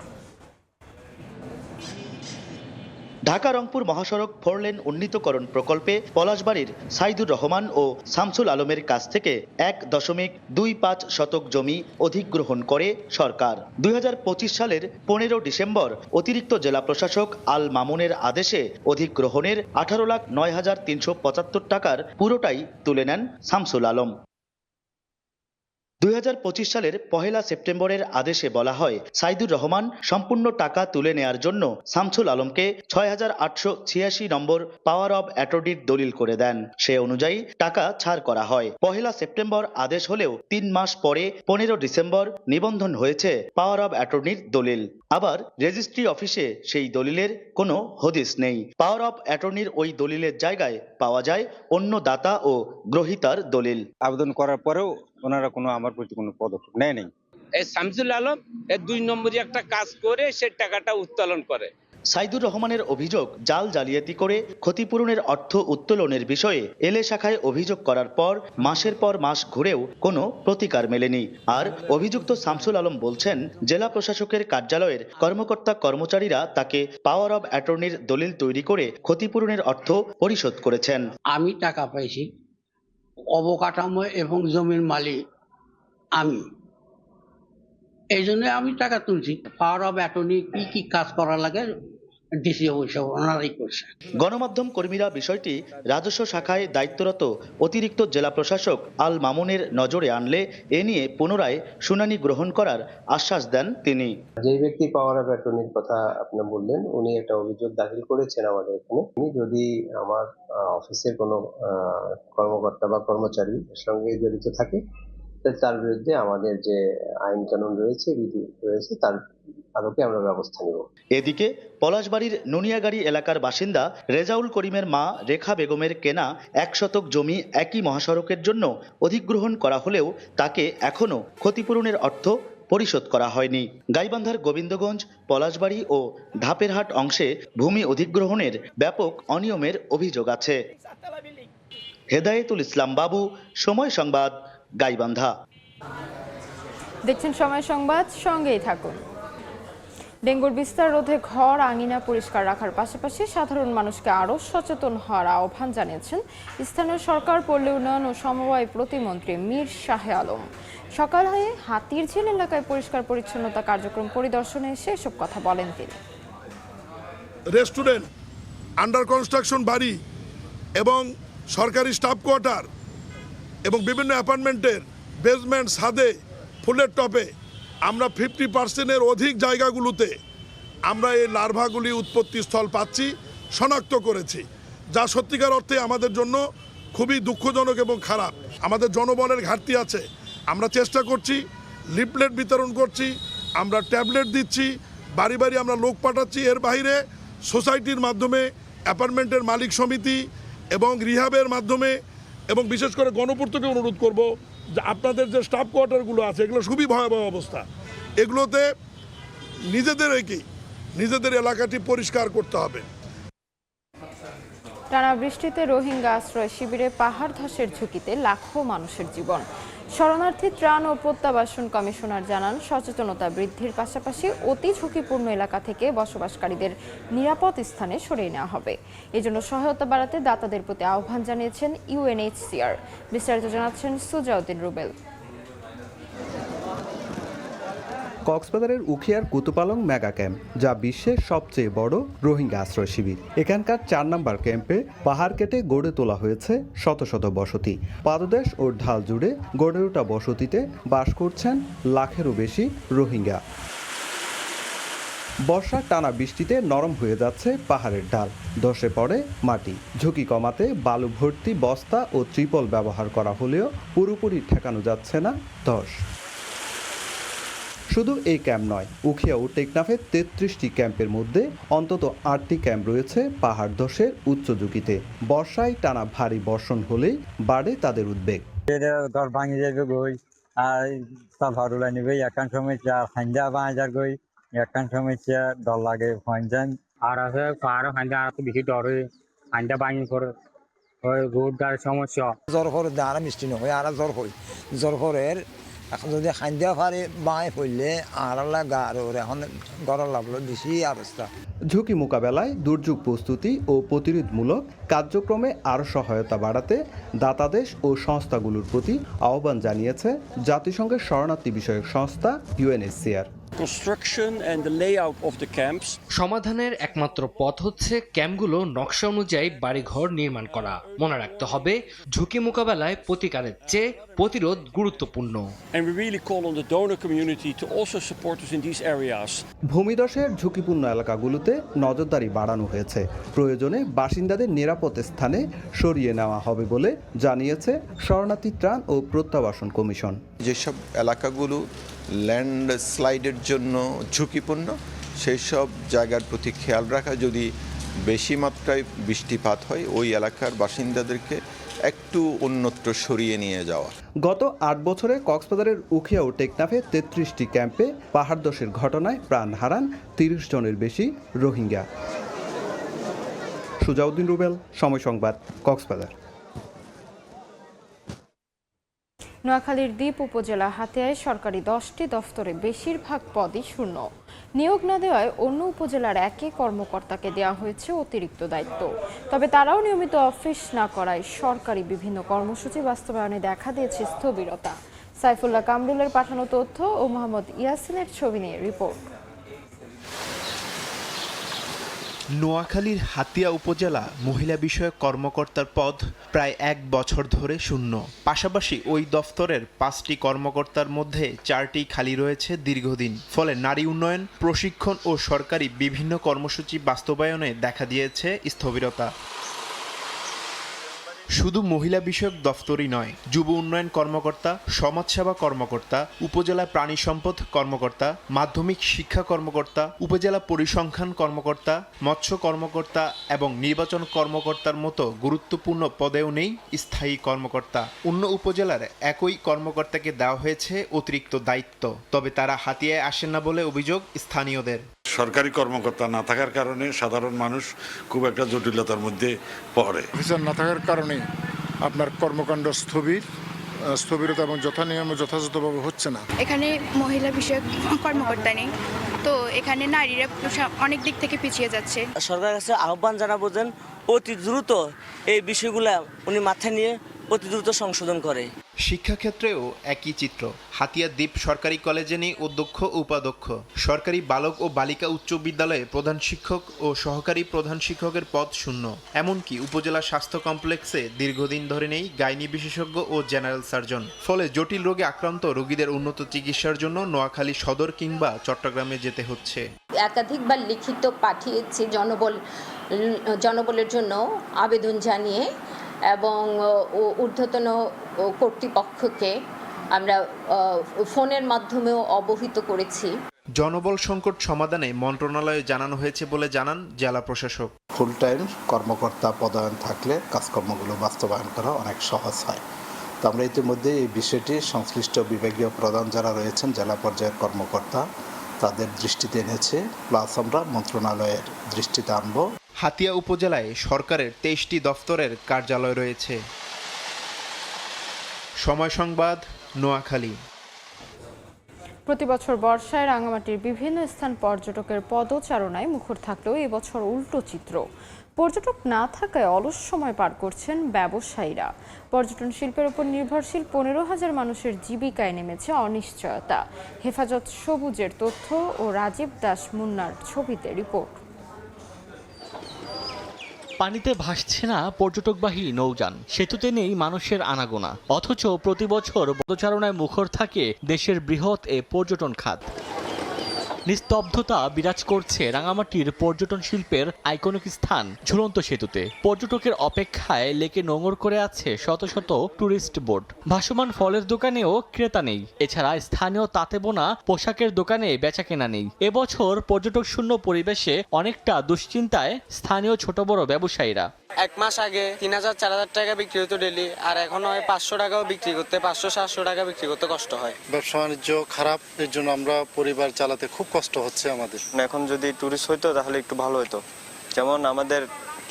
ঢাকা রংপুর মহাসড়ক 4 লেন উন্নীতকরণ প্রকল্পে পলাশবাড়ির সাইদুর রহমান ও শামসুল আলমের কাছ থেকে 1.25 শতক জমি অধিগ্রহণ করে সরকার। 2025 সালের 15 ডিসেম্বর অতিরিক্ত জেলা প্রশাসক আল মামুনের আদেশে অধিগ্রহণের 18,09,375 টাকার পুরোটাই তুলে নেন শামসুল আলম। 2025 সালের 1 সেপ্টেম্বরের আদেশে বলা হয় সাইদুর রহমান সম্পূর্ণ টাকা তুলে নেয়ার জন্য শামসুল আলমকে 6,886 নম্বর পাওয়ার অব অ্যাটর্নির দলিল করে দেন। সে অনুযায়ী টাকা ছাড় করা হয়। 1 সেপ্টেম্বর আদেশ হলেও 3 মাস পরে 15 ডিসেম্বর নিবন্ধন হয়েছে পাওয়ার অব অ্যাটর্নির দলিল। আবার রেজিস্ট্রি অফিসে সেই দলিলের কোনো হদিস নেই। পাওয়ার অব অ্যাটর্নির ওই দলিলের জায়গায় পাওয়া যায় অন্য দাতা ও গ্রহীতার দলিল। আবেদন করার পরেও ওনারা আমার প্রতি কোনো পদক্ষেপ নেয় নাই। এই শামসুল আলম 2 নম্বরই একটা কাজ করে সে টাকাটা উত্তোলন করে। সাইদুর রহমানের অভিযোগ জাল জালিয়াতি করে ক্ষতিপূরণের অর্থ উত্তোলনের বিষয়ে এলে শাখায় অভিযোগ করার পর মাসের পর মাস ঘুরেও কোনো প্রতিকার মেলেনি। আর অভিযুক্ত শামসুল আলম বলছেন জেলা প্রশাসকের কার্যালয়ের কর্মকর্তা কর্মচারীরা তাকে পাওয়ার অব অ্যাটর্নির দলিল তৈরি করে ক্ষতিপূরণের অর্থ পরিশোধ করেছেন। আমি টাকা পাইছি, অবকাঠামো এবং জমির মালিক আমি, এই জন্য আমি টাকা তুলছি। পাওয়ার অব অ্যাটর্নি কি কাজ করা লাগে ডিসি অবশ্য ওনারাই করছে। গণমাধ্যম কর্মীরা বিষয়টি রাজস্ব শাখায় দায়িত্বরত অতিরিক্ত জেলা প্রশাসক আল মামুনের নজরে আনলে এ নিয়ে পুনরায় শুনানি গ্রহণ করার আশ্বাস দেন তিনি। যে ব্যক্তি পাওয়ার অব অ্যাটর্নির কথা আপনি বললেন, উনি একটা অভিযোগ দাখিল করেছেন আমাদের এখানে। যদি আমার অফিসের কোনো কর্মকর্তা বা কর্মচারী এর সঙ্গে জড়িত থাকে তার বিরুদ্ধে আমাদের যে আইন কানুন রয়েছে, বিধি রয়েছে, তার আলোকে আমরা ব্যবস্থা নেব। এদিকে পলাশবাড়ির নুনিয়াগাড়ি এলাকার বাসিন্দা রেজাউল করিমের মা রেখা বেগমের কেনা 1 শতক জমি একই মহাসড়কের জন্য অধিগ্রহণ করা হলেও তাকে এখনো ক্ষতিপূরণের অর্থ পরিশোধ করা হয়নি। গাইবান্ধার গোবিন্দগঞ্জ, পলাশবাড়ি ও ধাপেরহাট অংশে ভূমি অধিগ্রহণের ব্যাপক অনিয়মের অভিযোগ আছে। হেদায়েতুল ইসলাম বাবু, সময় সংবাদ, গাইবান্ধা। দেখছেন সময় সংবাদ, সঙ্গেই থাকুন। ডেঙ্গুর বিস্তার রোধে ঘর আঙিনা পরিষ্কার রাখার পাশাপাশি সাধারণ মানুষকে আরও সচেতন হওয়ার আহ্বান জানিয়েছেন স্থানীয় সরকার, পল্লী উন্নয়ন ও সমবায় প্রতিমন্ত্রী মীর শাহে আলম। সকালে হাতিরঝিল এলাকায় পরিষ্কার পরিচ্ছন্নতা কার্যক্রম পরিদর্শনে এসে এসব কথা বলেন তিনি। রেস্টুরেন্ট, আন্ডার কনস্ট্রাকশন বাড়ি এবং সরকারি স্টাফ কোয়ার্টার এবং বিভিন্ন অ্যাপার্টমেন্টের বেসমেন্ট, ছাদে, ফুলের টপে আমরা 50% অধিক জায়গাগুলোতে আমরা এই লার্ভাগুলি উৎপত্তি স্থল পাচ্ছি, শনাক্ত করেছি, যা সত্যিকার অর্থে আমাদের জন্য খুবই দুঃখজনক এবং খারাপ। আমাদের জনবলের ঘাটতি আছে। আমরা চেষ্টা করছি, লিফলেট বিতরণ করছি, আমরা ট্যাবলেট দিচ্ছি, বাড়ি বাড়ি আমরা লোক পাঠাচ্ছি। এর বাইরে সোসাইটির মাধ্যমে, অ্যাপার্টমেন্টের মালিক সমিতি এবং রিহাবের মাধ্যমে এবং বিশেষ করে গণপূর্তকে অনুরোধ করব যে আপনাদের যে স্টাফ কোয়ার্টারগুলো আছে এগুলো খুবই ভয়াবহ অবস্থা। এগুলোতে নিজেদের এলাকাটি পরিষ্কার করতে হবে। টানা বৃষ্টিতে রোহিঙ্গা আশ্রয় শিবিরে পাহাড় ধসের ঝুঁকিতে লাখো মানুষের জীবন। শরণার্থী ত্রাণ ও প্রত্যাবাসন কমিশনার জানান, সচেতনতা বৃদ্ধির পাশাপাশি অতি ঝুঁকিপূর্ণ এলাকা থেকে বসবাসকারীদের নিরাপদ স্থানে সরিয়ে নেওয়া হবে। এজন্য সহায়তা বাড়াতে দাতাদের প্রতি আহ্বান জানিয়েছেন UNHCR। বিস্তারিত জানাচ্ছেন সুজাউদ্দিন রুবেল। কক্সবাজারের উখিয়ার কুতুপালং মেগা ক্যাম্প, যা বিশ্বের সবচেয়ে বড় রোহিঙ্গা আশ্রয় শিবির। এখানকার 4 নম্বর ক্যাম্পে পাহাড় কেটে গড়ে তোলা হয়েছে শত শত বসতি। পাদদেশ ও ঢাল জুড়ে গড়ে ওঠা বসতিতে বাস করছেন লাখেরও বেশি রোহিঙ্গা। বর্ষার টানা বৃষ্টিতে নরম হয়ে যাচ্ছে পাহাড়ের ঢাল, ধসে পড়ে মাটি। ঝুঁকি কমাতে বালু ভর্তি বস্তা ও ত্রিপল ব্যবহার করা হলেও পুরোপুরি ঠেকানো যাচ্ছে না ধস। শুধু এই ক্যাম্প নয়, উখিয়া ও টেকনাফের 33টি ক্যাম্পের মধ্যে অন্তত 8টি ক্যাম্প রয়েছে পাহাড় ধসের উচ্চ ঝুঁকিতে। বর্ষায় টানা ভারী বর্ষণ হলেই বাড়ে তাদের উদ্বেগ। ঘর ভাঙি যাবে গই আর তা ভাড়ুলা নিবে একান সমস্যা ফাইন্দা বাজার গই একান সমস্যা ডর লাগে ফাইন্দান আর আছে পাহাড় ফাইন্দা আর তো বেশি ডর হয় ফাইন্দা ভাঙি করে রোড গাড়ির সমস্যা জ্বর করে আর মিষ্টি নয় আর জ্বর করে এখন যদি খাইন্দা পারে বাঁয়ে পড়লে আর গাড় এখন গড় লাগলো বেশি অবস্থা। ঝুঁকি মোকাবেলায় দুর্যোগ প্রস্তুতি ও প্রতিরোধমূলক কার্যক্রমে আরও সহায়তা বাড়াতে দাতাদেশ ও সংস্থাগুলোর প্রতি আহ্বান জানিয়েছে জাতিসংঘের শরণার্থী বিষয়ক সংস্থা UNHCR। সমাধানের একমাত্র পথ হচ্ছে ক্যাম্পগুলো নকশা অনুযায়ী বাড়িঘর নির্মাণ করা। মনে রাখতে হবে, ঝুঁকি মোকাবেলায় প্রতিকারের চেয়ে প্রতিরোধ গুরুত্বপূর্ণ। ভূমিধসের ঝুঁকিপূর্ণ এলাকাগুলোতে নজরদারি বাড়ানো হয়েছে। প্রয়োজনে বাসিন্দাদের নিরাপদ স্থানে সরিয়ে নেওয়া হবে বলে জানিয়েছে শরণার্থী ত্রাণ ও প্রত্যাবাসন কমিশন। যেসব এলাকাগুলো ল্যান্ডস্লাইডের জন্য ঝুঁকিপূর্ণ সেই সব জায়গার প্রতি খেয়াল রাখা, যদি বেশি মাত্রায় বৃষ্টিপাত হয় ওই এলাকার বাসিন্দাদেরকে একটু অন্যত্র সরিয়ে নিয়ে যাওয়া। গত 8 বছরে কক্সবাজারের উখিয়া ও টেকনাফে 33টি ক্যাম্পে পাহাড় ধসের ঘটনায় প্রাণ হারান 30 জনের বেশি রোহিঙ্গা। সুজাউদ্দিন রুবেল, সময় সংবাদ, কক্সবাজার। নোয়াখালীর দ্বীপ উপজেলা হাতিয়ায় সরকারি 10টি দফতরে বেশিরভাগ পদই শূন্য। নিয়োগ না দেওয়ায় অন্য উপজেলার একই কর্মকর্তাকে দেওয়া হয়েছে অতিরিক্ত দায়িত্ব। তবে তারাও নিয়মিত অফিস না করায় সরকারি বিভিন্ন কর্মসূচি বাস্তবায়নে দেখা দিয়েছে স্থবিরতা। সাইফুল্লাহ কামরুলের পাঠানো তথ্য ও মোহাম্মদ ইয়াসিনের ছবি নিয়ে রিপোর্ট। নোয়াখালীর হাতিয়া উপজেলা মহিলা বিষয়ক কর্মকর্তার পদ প্রায় 1 বছর ধরে শূন্য। পাশাপাশি ওই দফতরের 5টি কর্মকর্তার মধ্যে 4টি খালি রয়েছে দীর্ঘদিন। ফলে নারী উন্নয়ন, প্রশিক্ষণ ও সরকারি বিভিন্ন কর্মসূচি বাস্তবায়নে দেখা দিয়েছে স্থবিরতা। শুধু মহিলা বিষয়ক দফতরই নয়, যুব উন্নয়ন কর্মকর্তা, সমাজসেবা কর্মকর্তা, উপজেলা প্রাণী সম্পদ কর্মকর্তা, মাধ্যমিক শিক্ষা কর্মকর্তা, উপজেলা পরিসংখ্যান কর্মকর্তা, মৎস্য কর্মকর্তা এবং নির্বাচন কর্মকর্তার মতো গুরুত্বপূর্ণ পদেও নেই স্থায়ী কর্মকর্তা। অন্য উপজেলার একই কর্মকর্তাকে দেওয়া হয়েছে অতিরিক্ত দায়িত্ব। তবে তারা হাতিয়ায় আসেন না বলে অভিযোগ স্থানীয়দের। সরকারি কর্মকর্তা না থাকার কারণে সাধারণ মানুষ খুব একটা জটিলতার মধ্যে পড়ে। অফিসার না থাকার কারণে আপনার কর্মকাণ্ড স্থবিরতা এবং যথানিয়মে যথাযথভাবে হচ্ছে না। এখানে মহিলা বিষয়ক কর্মকর্তা নেই, তো এখানে নারীরা অনেক দিক থেকে পিছিয়ে যাচ্ছে। সরকারের কাছে আহ্বান জানাবো যেন অতি দ্রুত এই বিষয়গুলো উনি মাথায় নিয়ে অতি দ্রুত সংশোধন করে। শিক্ষাক্ষেত্রেও একই চিত্র। হাতিয়া দ্বীপ সরকারি কলেজে নেই অধ্যক্ষ ও উপাধ্যক্ষ। সরকারি বালক ও বালিকা উচ্চ বিদ্যালয়ে প্রধান শিক্ষক ও সহকারী প্রধান শিক্ষকের পদ শূন্য। এমনকি উপজেলা স্বাস্থ্য কমপ্লেক্সে দীর্ঘদিন ধরে নেই গাইনি বিশেষজ্ঞ ও জেনারেল সার্জন। ফলে জটিল রোগে আক্রান্ত রোগীদের উন্নত চিকিৎসার জন্য নোয়াখালী সদর কিংবা চট্টগ্রামে যেতে হচ্ছে। একাধিকবার লিখিত পাঠিয়েছি জনবলের জন্য আবেদন জানিয়ে, এবং ঊর্ধ্বতন কর্তৃপক্ষকে আমরা ফোনের মাধ্যমেও অবহিত করেছি। জনবল সংকট সমাধানে মন্ত্রণালয়ে জানানো হয়েছে বলে জানান জেলা প্রশাসক। ফুল টাইম কর্মকর্তা পদায়ন থাকলে কাজকর্মগুলো বাস্তবায়ন করা অনেক সহজ হয়। তো আমরা ইতিমধ্যে এই বিষয়টি সংশ্লিষ্ট বিভাগীয় প্রধান যারা রয়েছেন জেলা পর্যায়ের কর্মকর্তা তাদের দৃষ্টিতে এনেছে, প্লাস আমরা মন্ত্রণালয়ের দৃষ্টিতে আনব। হাতিয়া উপজেলায় সরকারের 23টি দফতরের কার্যালয় রয়েছে। সময় সংবাদ, নোয়াখালী। প্রতি বছর বর্ষায় রাঙামাটির বিভিন্ন স্থান পর্যটকের পদচারণায় মুখর থাকলেও এবছর উল্টো চিত্র। পর্যটক না থাকায় অলস সময় পার করছেন ব্যবসায়ীরা। পর্যটন শিল্পের উপর নির্ভরশীল 15,000 মানুষের জীবিকায় নেমেছে অনিশ্চয়তা। হেফাজত সবুজের তথ্য ও রাজীব দাস মুন্নার ছবিতে রিপোর্ট। পানিতে ভাসছে না পর্যটকবাহী নৌযান, সেতুতে নেই মানুষের আনাগোনা, অথচ প্রতি বছর পদচারণায় মুখর থাকে দেশের বৃহৎ এ পর্যটন খাত। নিস্তব্ধতা বিরাজ করছে রাঙামাটির পর্যটন শিল্পের আইকনিক স্থান ঝুলন্ত সেতুতে। পর্যটকের অপেক্ষায় লেকে নোঙর করে আছে শত শত টুরিস্ট বোট। ভাসমান ফলের দোকানেও ক্রেতা নেই। এছাড়া স্থানীয় তাঁতে বোনা পোশাকের দোকানে বেচাকেনা নেই। এবছর পর্যটক শূন্য পরিবেশে অনেকটা দুশ্চিন্তায় স্থানীয় ছোট বড় ব্যবসায়ীরা। 1 মাস আগে 3000-4000 টাকা বিক্রি হতো ডেলি, আর এখন হয় 500 টাকাও বিক্রি করতে, 500-700 টাকা বিক্রি করতে কষ্ট হয়। ব্যবসা বাণিজ্য খারাপ, এর জন্য আমরা পরিবার চালাতে খুব কষ্ট হচ্ছে আমাদের। এখন যদি টুরিস্ট হইতো তাহলে একটু ভালো হতো, যেমন আমাদের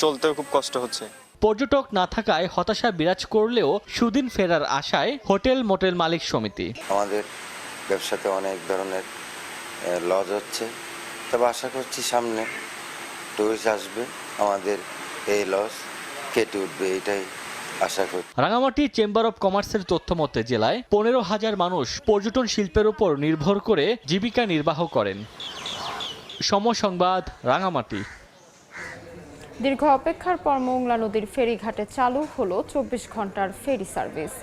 চলতেও খুব কষ্ট হচ্ছে। পর্যটক না থাকায় হতাশা বিরাজ করলেও সুদিন ফেরার আশায় হোটেল মোটেল মালিক সমিতি। আমাদের ব্যবসাতে অনেক ধরনের লস হচ্ছে, তবে আশা করছি সামনে টুরিস্ট আসবে, আমাদের এই লস কেটে উঠবে, এটাই আশা করি। রাঙামাটি চেম্বার অব কমার্সের তথ্য মতে জেলায় 15,000 মানুষ পর্যটন শিল্পের উপর নির্ভর করে জীবিকা নির্বাহ করেন। সময় সংবাদ, রাঙামাটি। দীর্ঘ অপেক্ষার পর মোংলা নদীর ফেরিঘাটে চালু হলো 24 ঘন্টার ফেরি সার্ভিস।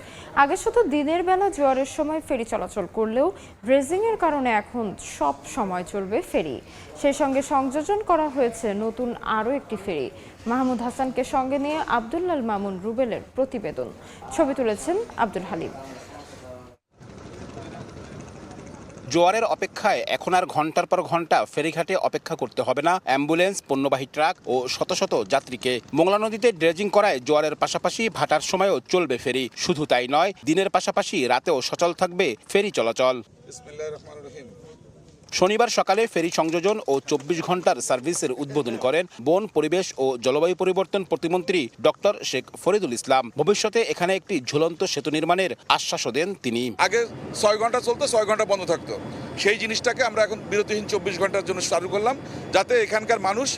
আগে শুধু দিনের বেলা জোয়ারের সময় ফেরি চলাচল করলেও ড্রেজিংয়ের কারণে এখন সব সময় চলবে ফেরি। সেই সঙ্গে সংযোজন করা হয়েছে নতুন আরও একটি ফেরি। মাহমুদ হাসানকে সঙ্গে নিয়ে আব্দুল্লাল মামুন রুবেলের প্রতিবেদন। ছবি তুলেছেন আব্দুল হালিম। জোয়ারের অপেক্ষায় এখন আর ঘন্টার পর ঘন্টা ফেরিঘাটে অপেক্ষা করতে হবে না অ্যাম্বুলেন্স, পণ্যবাহী ট্রাক ও শত শত যাত্রীকে। মোংলা নদীতে ড্রেজিং করায় জোয়ারের পাশাপাশি ভাটার সময়ও চলবে ফেরি। শুধু তাই নয়, দিনের পাশাপাশি রাতেও সচল থাকবে ফেরি চলাচল। শনিবার সকালে ফেরি সংযোজন ও 24 ঘন্টার সার্ভিসের উদ্বোধন করেন বন, পরিবেশ ও জলবায়ু পরিবর্তন প্রতিমন্ত্রী ডক্টর শেখ ফরিদুল ইসলাম। ভবিষ্যতে এখানে একটি ঝুলন্ত সেতু নির্মাণের আশ্বাসও দেন তিনি। আগে 6 ঘন্টা চলতো, 6 ঘন্টা বন্ধ থাকতো। সেই জিনিসটাকে আমরা এখন বিরতিহীন 24 ঘন্টার জন্য চালু করলাম, যাতে এখানকার মানুষ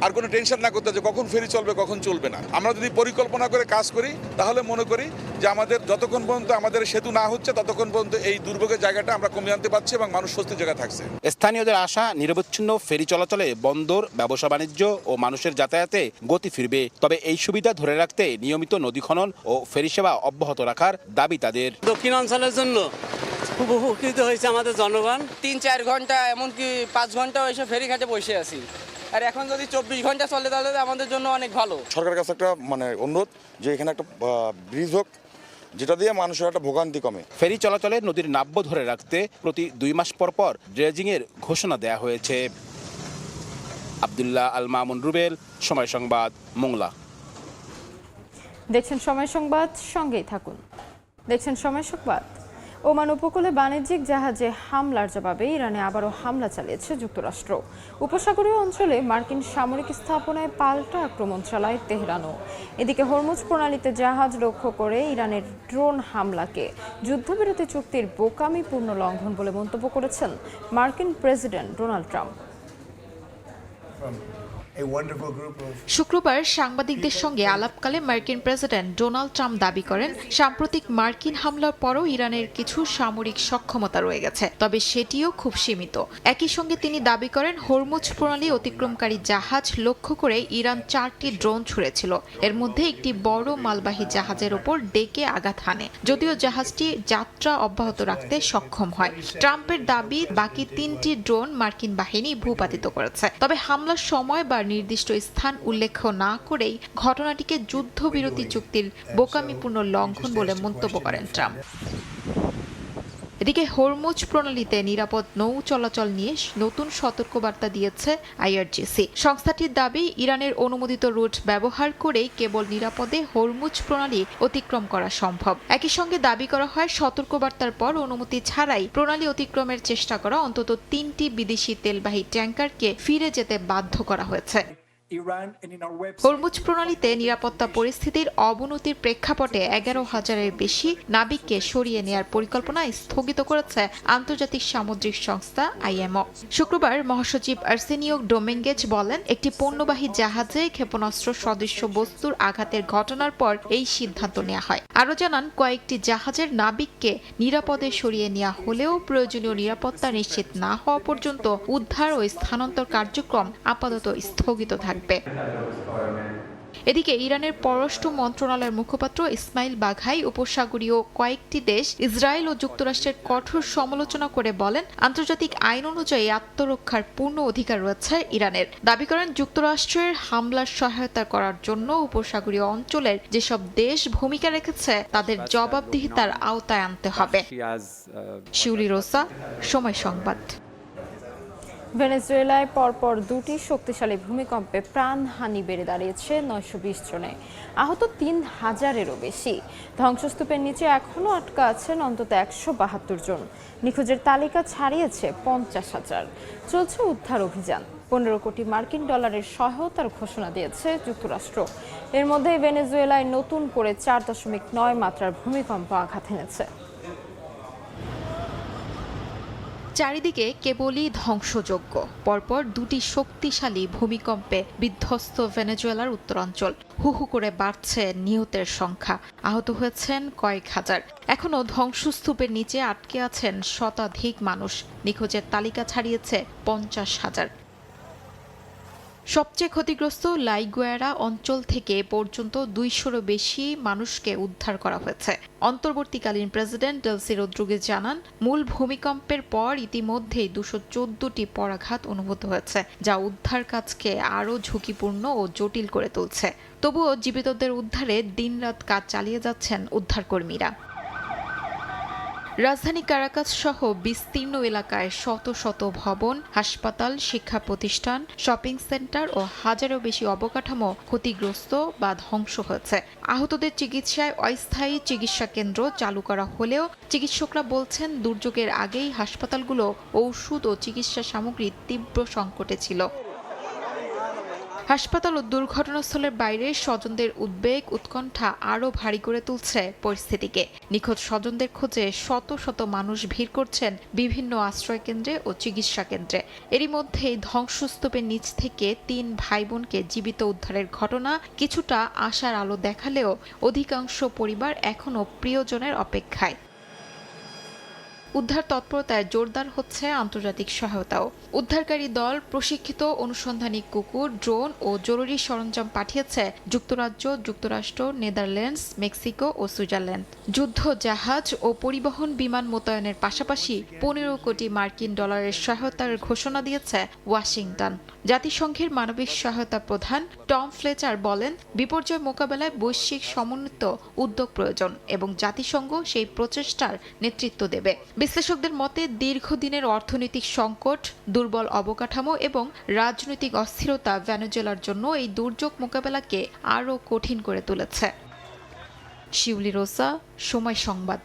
আর কোনো টেনশন না করতে যে কখন ফেরি চলবে কখন চলবে না। আমরা যদি পরিকল্পনা করে কাজ করি তাহলে মনে করি যে আমাদের যতক্ষণ পর্যন্ত আমাদের সেতু না হচ্ছে ততক্ষণ পর্যন্ত এই দুর্ভোগের জায়গাটা আমরা কমিয়ে আনতে পারছি এবং মানুষ স্বস্তির জায়গা থাকছে। স্থানীয়দের আশা, নিরবচ্ছিন্ন ফেরি চলাচলে বন্দর, ব্যবসা বাণিজ্য ও মানুষের যাতায়াতে গতি ফিরবে। তবে এই সুবিধা ধরে রাখতে নিয়মিত নদী খনন ও ফেরি সেবা অব্যাহত রাখার দাবি তাদের। দক্ষিণ অঞ্চলের জন্য খুব উপকৃত হয়েছে আমাদের জনগণ। 3-4 ঘন্টা এমনকি 5 ঘন্টা এসে ফেরিঘাটে বসে আছি, আর এখন যদি 24 ঘন্টা চলে তাহলে আমাদের জন্য অনেক ভালো। সরকারের কাছে একটা অনুরোধ যে এখানে একটা ব্রিজ হোক, যেটা দিয়ে মানুষের একটা ভোগান্তি কমে। ফেরি চলাচলে নদীর নাব্য ধরে রাখতে প্রতি 2 মাস পর পর ড্রেজিংয়ের ঘোষণা দেয়া হয়েছে। আব্দুল্লাহ আল মামুন রুবেল, সময় সংবাদ, মোংলা। দেখছেন সময় সংবাদ, সঙ্গেই থাকুন। দেখছেন সময় সংবাদ। ওমান উপকূলে বাণিজ্যিক জাহাজে হামলার জবাবে ইরানে আবারও হামলা চালিয়েছে যুক্তরাষ্ট্র। উপসাগরীয় অঞ্চলে মার্কিন সামরিক স্থাপনায় পাল্টা আক্রমণ চালায় তেহরানও। এদিকে হরমুজ প্রণালীতে জাহাজ লক্ষ্য করে ইরানের ড্রোন হামলাকে যুদ্ধবিরতি চুক্তির বোকামিপূর্ণ লঙ্ঘন বলে মন্তব্য করেছেন মার্কিন প্রেসিডেন্ট ডোনাল্ড ট্রাম্প। শুক্রবার সাংবাদিকদের সঙ্গে আলাপকালে মার্কিন প্রেসিডেন্ট ডোনাল্ড ট্রাম্প দাবি করেন, সাম্প্রতিক মার্কিন হামলার পরও ইরানের কিছু সামরিক সক্ষমতা রয়ে গেছে, তবে সেটিও খুব সীমিত। একই সঙ্গে তিনি দাবি করেন, হরমুজ প্রণালী অতিক্রমকারী জাহাজ লক্ষ্য করে ইরান 4টি ড্রোন ছুড়েছিল। এর মধ্যে একটি বড় মালবাহী জাহাজের ওপর ডেকে আঘাত হানে, যদিও জাহাজটি যাত্রা অব্যাহত রাখতে সক্ষম হয়। ট্রাম্পের দাবি, বাকি 3টি ড্রোন মার্কিন বাহিনী ভূপাতিত করেছে। তবে হামলার সময় বা নির্দিষ্ট স্থান উল্লেখ না করেই ঘটনাটিকে যুদ্ধবিরতি চুক্তির বোকামিপূর্ণ লঙ্ঘন বলে মন্তব্য করেন ট্রাম্প। এদিকে হরমুজ প্রণালীতে নিরাপদ নৌ চলাচল নিয়ে নতুন সতর্কবার্তা দিয়েছে আইআরজিসি। সংস্থাটির দাবি, ইরানের অনুমোদিত রুট ব্যবহার করেই কেবল নিরাপদে হরমুজ প্রণালী অতিক্রম করা সম্ভব। একই সঙ্গে দাবি করা হয়, সতর্কবার্তার পর অনুমতি ছাড়াই প্রণালী অতিক্রমের চেষ্টা করা অন্তত 3টি বিদেশি তেলবাহী ট্যাঙ্কারকে ফিরে যেতে বাধ্য করা হয়েছে। হরমুজ প্রণালীতে নিরাপত্তা পরিস্থিতির অবনতির প্রেক্ষাপটে 11,000-এর বেশি নাবিককে সরিয়ে নেয়ার পরিকল্পনা স্থগিত করেছে আন্তর্জাতিক সামুদ্রিক সংস্থা আইএমও। শুক্রবার মহাসচিব আর্সেনিও ডোমিঙ্গেজ বলেন, একটি পণ্যবাহী জাহাজে ক্ষেপণাস্ত্র সদৃশ্য বস্তুর আঘাতের ঘটনার পর এই সিদ্ধান্ত নেওয়া হয়। আরও জানান, কয়েকটি জাহাজের নাবিককে নিরাপদে সরিয়ে নেওয়া হলেও প্রয়োজনীয় নিরাপত্তা নিশ্চিত না হওয়া পর্যন্ত উদ্ধার ও স্থানান্তর কার্যক্রম আপাতত স্থগিত থাকবে। এদিকে ইরানের পররাষ্ট্র মন্ত্রণালয়ের মুখপাত্র ইসমাইল বাঘাই উপসাগরীয় কয়েকটি দেশ ইসরায়েল ও যুক্তরাষ্ট্রের কঠোর সমালোচনা করে বলেন, আন্তর্জাতিক আইন অনুযায়ী আত্মরক্ষার পূর্ণ অধিকার রয়েছে ইরানের। দাবি করেন, যুক্তরাষ্ট্রের হামলার সহায়তা করার জন্য উপসাগরীয় অঞ্চলের যেসব দেশ ভূমিকা রেখেছে তাদের জবাবদিহিতার আওতায় আনতে হবে। শিউলি রোসা, সময় সংবাদ। ভেনেজুয়েলায় পরপর দুটি শক্তিশালী ভূমিকম্পে প্রাণহানি বেড়ে দাঁড়িয়েছে 920 জনে, আহত 3000-এরও বেশি। ধ্বংসস্তূপের নিচে এখনও আটকা আছেন অন্তত 172 জন। নিখোঁজের তালিকা ছাড়িয়েছে 50,000। চলছে উদ্ধার অভিযান। 15 কোটি মার্কিন ডলারের সহায়তার ঘোষণা দিয়েছে যুক্তরাষ্ট্র। এর মধ্যে ভেনেজুয়েলায় নতুন করে 4.9 মাত্রার ভূমিকম্প আঘাত এনেছে। চারিদিকে কেবলই ধ্বংসযজ্ঞ। পরপর দুটি শক্তিশালী ভূমিকম্পে বিধ্বস্ত ভেনেজুয়েলার উত্তরাঞ্চল। হু হু করে বাড়ছে নিহতের সংখ্যা, আহত হয়েছেন কয়েক হাজার। এখনও ধ্বংসস্তূপের নিচে আটকে আছেন শতাধিক মানুষ। নিখোঁজের তালিকা ছাড়িয়েছে 50,000। সবচেয়ে ক্ষতিগ্রস্ত লাইগুয়েরা অঞ্চল থেকে পর্যন্ত 200-রও বেশি মানুষকে উদ্ধার করা হয়েছে। অন্তর্বর্তীকালীন প্রেসিডেন্ট ডেলসি রদ্রিগেজ জানান, মূল ভূমিকম্পের পর ইতিমধ্যেই 214টি পরাঘাত অনুভূত হয়েছে, যা উদ্ধার কাজকে আরও ঝুঁকিপূর্ণ ও জটিল করে তুলছে। তবুও জীবিতদের উদ্ধারে দিনরাত কাজ চালিয়ে যাচ্ছেন উদ্ধারকর্মীরা। রাজধানী কারাকাস সহ বিস্তীর্ণ এলাকায় শত শত ভবন, হাসপাতাল, শিক্ষা প্রতিষ্ঠান, শপিং সেন্টার ও হাজারও বেশি অবকাঠামো ক্ষতিগ্রস্ত বা ধ্বংস হয়েছে। আহতদের চিকিৎসায় অস্থায়ী চিকিৎসা কেন্দ্র চালু করা হলেও চিকিৎসকরা বলছেন, দুর্যোগের আগেই হাসপাতালগুলো ঔষধ ও চিকিৎসা সামগ্রীর তীব্র সংকটে ছিল। হাসপাতাল ও দুর্ঘটনাস্থলের বাইরে স্বজনদের উদ্বেগ, উৎকণ্ঠা আরও ভারী করে তুলছে পরিস্থিতিকে। নিখোঁজ স্বজনদের খোঁজে শত শত মানুষ ভিড় করছেন বিভিন্ন আশ্রয়কেন্দ্রে ও চিকিৎসা কেন্দ্রে। এরই মধ্যেই ধ্বংসস্তূপের নিচ থেকে 3 ভাই বোনকে জীবিত উদ্ধারের ঘটনা কিছুটা আশার আলো দেখালেও অধিকাংশ পরিবার এখনও প্রিয়জনের অপেক্ষায়। উদ্ধার তৎপরতায় জোরদার হচ্ছে আন্তর্জাতিক সহায়তাও। উদ্ধারকারী দল প্রশিক্ষিত অনুসন্ধানী কুকুর, ড্রোন ও জরুরি সরঞ্জাম পাঠিয়েছে যুক্তরাজ্য, যুক্তরাষ্ট্র, নেদারল্যান্ডস, মেক্সিকো ও সুইজারল্যান্ড। যুদ্ধ জাহাজ ও পরিবহন বিমান মোতায়েনের পাশাপাশি 15 কোটি মার্কিন ডলারের সহায়তার ঘোষণা দিয়েছে ওয়াশিংটন। জাতিসংঘের মানবিক সহায়তা প্রধান টম ফ্লেচার বলেন, বিপর্যয় মোকাবেলায় বৈশ্বিক সমন্বিত উদ্যোগ প্রয়োজন এবং জাতিসংঘ সেই প্রচেষ্টার নেতৃত্ব দেবে। বিশ্লেষকদের মতে, দীর্ঘদিনের অর্থনৈতিক সংকট, দুর্বল অবকাঠামো এবং রাজনৈতিক অস্থিরতা ভেনেজুয়েলার জন্য এই দুর্যোগ মোকাবেলাকে আরও কঠিন করে তুলেছে। শিউলি রোসা, সময় সংবাদ।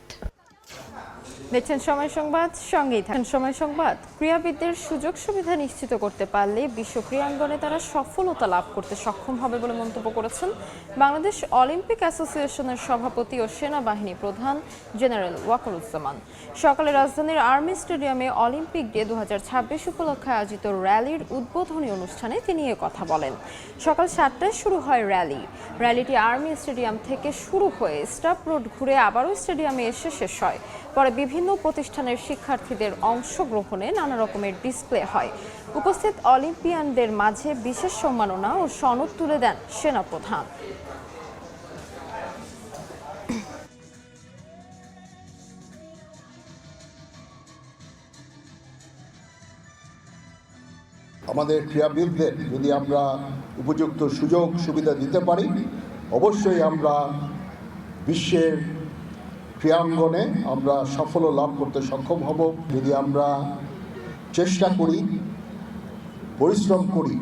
দেখছেন সময় সংবাদ, সঙ্গেই থাকেন সময় সংবাদ। ক্রীড়াবিদদের সুযোগ সুবিধা নিশ্চিত করতে পারলে বিশ্ব ক্রীড়াঙ্গনে তারা সফলতা লাভ করতে সক্ষম হবে বলে মন্তব্য করেছেন বাংলাদেশ অলিম্পিক অ্যাসোসিয়েশনের সভাপতি ও সেনাবাহিনী প্রধান জেনারেল ওয়াকারুজ্জামান। সকালে রাজধানীর আর্মি স্টেডিয়ামে অলিম্পিক ডে 2026 উপলক্ষে আয়োজিত র্যালির উদ্বোধনী অনুষ্ঠানে তিনি এ কথা বলেন। সকাল 7টায় শুরু হয় র্যালিটি আর্মি স্টেডিয়াম থেকে শুরু হয়ে স্টাফ রোড ঘুরে আবারও স্টেডিয়ামে এসে শেষ হয়। পরে বিভিন্ন প্রতিষ্ঠানের শিক্ষার্থীদের অংশগ্রহণে নানা রকমের ডিসপ্লে হয়। উপস্থিত অলিম্পিয়ানদের মাঝে বিশেষ সম্মাননা ও সনদ তুলে দেন সেনাপ্রধান। আমাদের ক্রীড়াবিদদের যদি আমরা উপযুক্ত সুযোগ সুবিধা দিতে পারি, অবশ্যই আমরা বিশ্বের ক্রীড়াঙ্গনে আমরা সাফল্য লাভ করতে সক্ষম হব। যদি আমরা চেষ্টা করি, পরিশ্রম করি,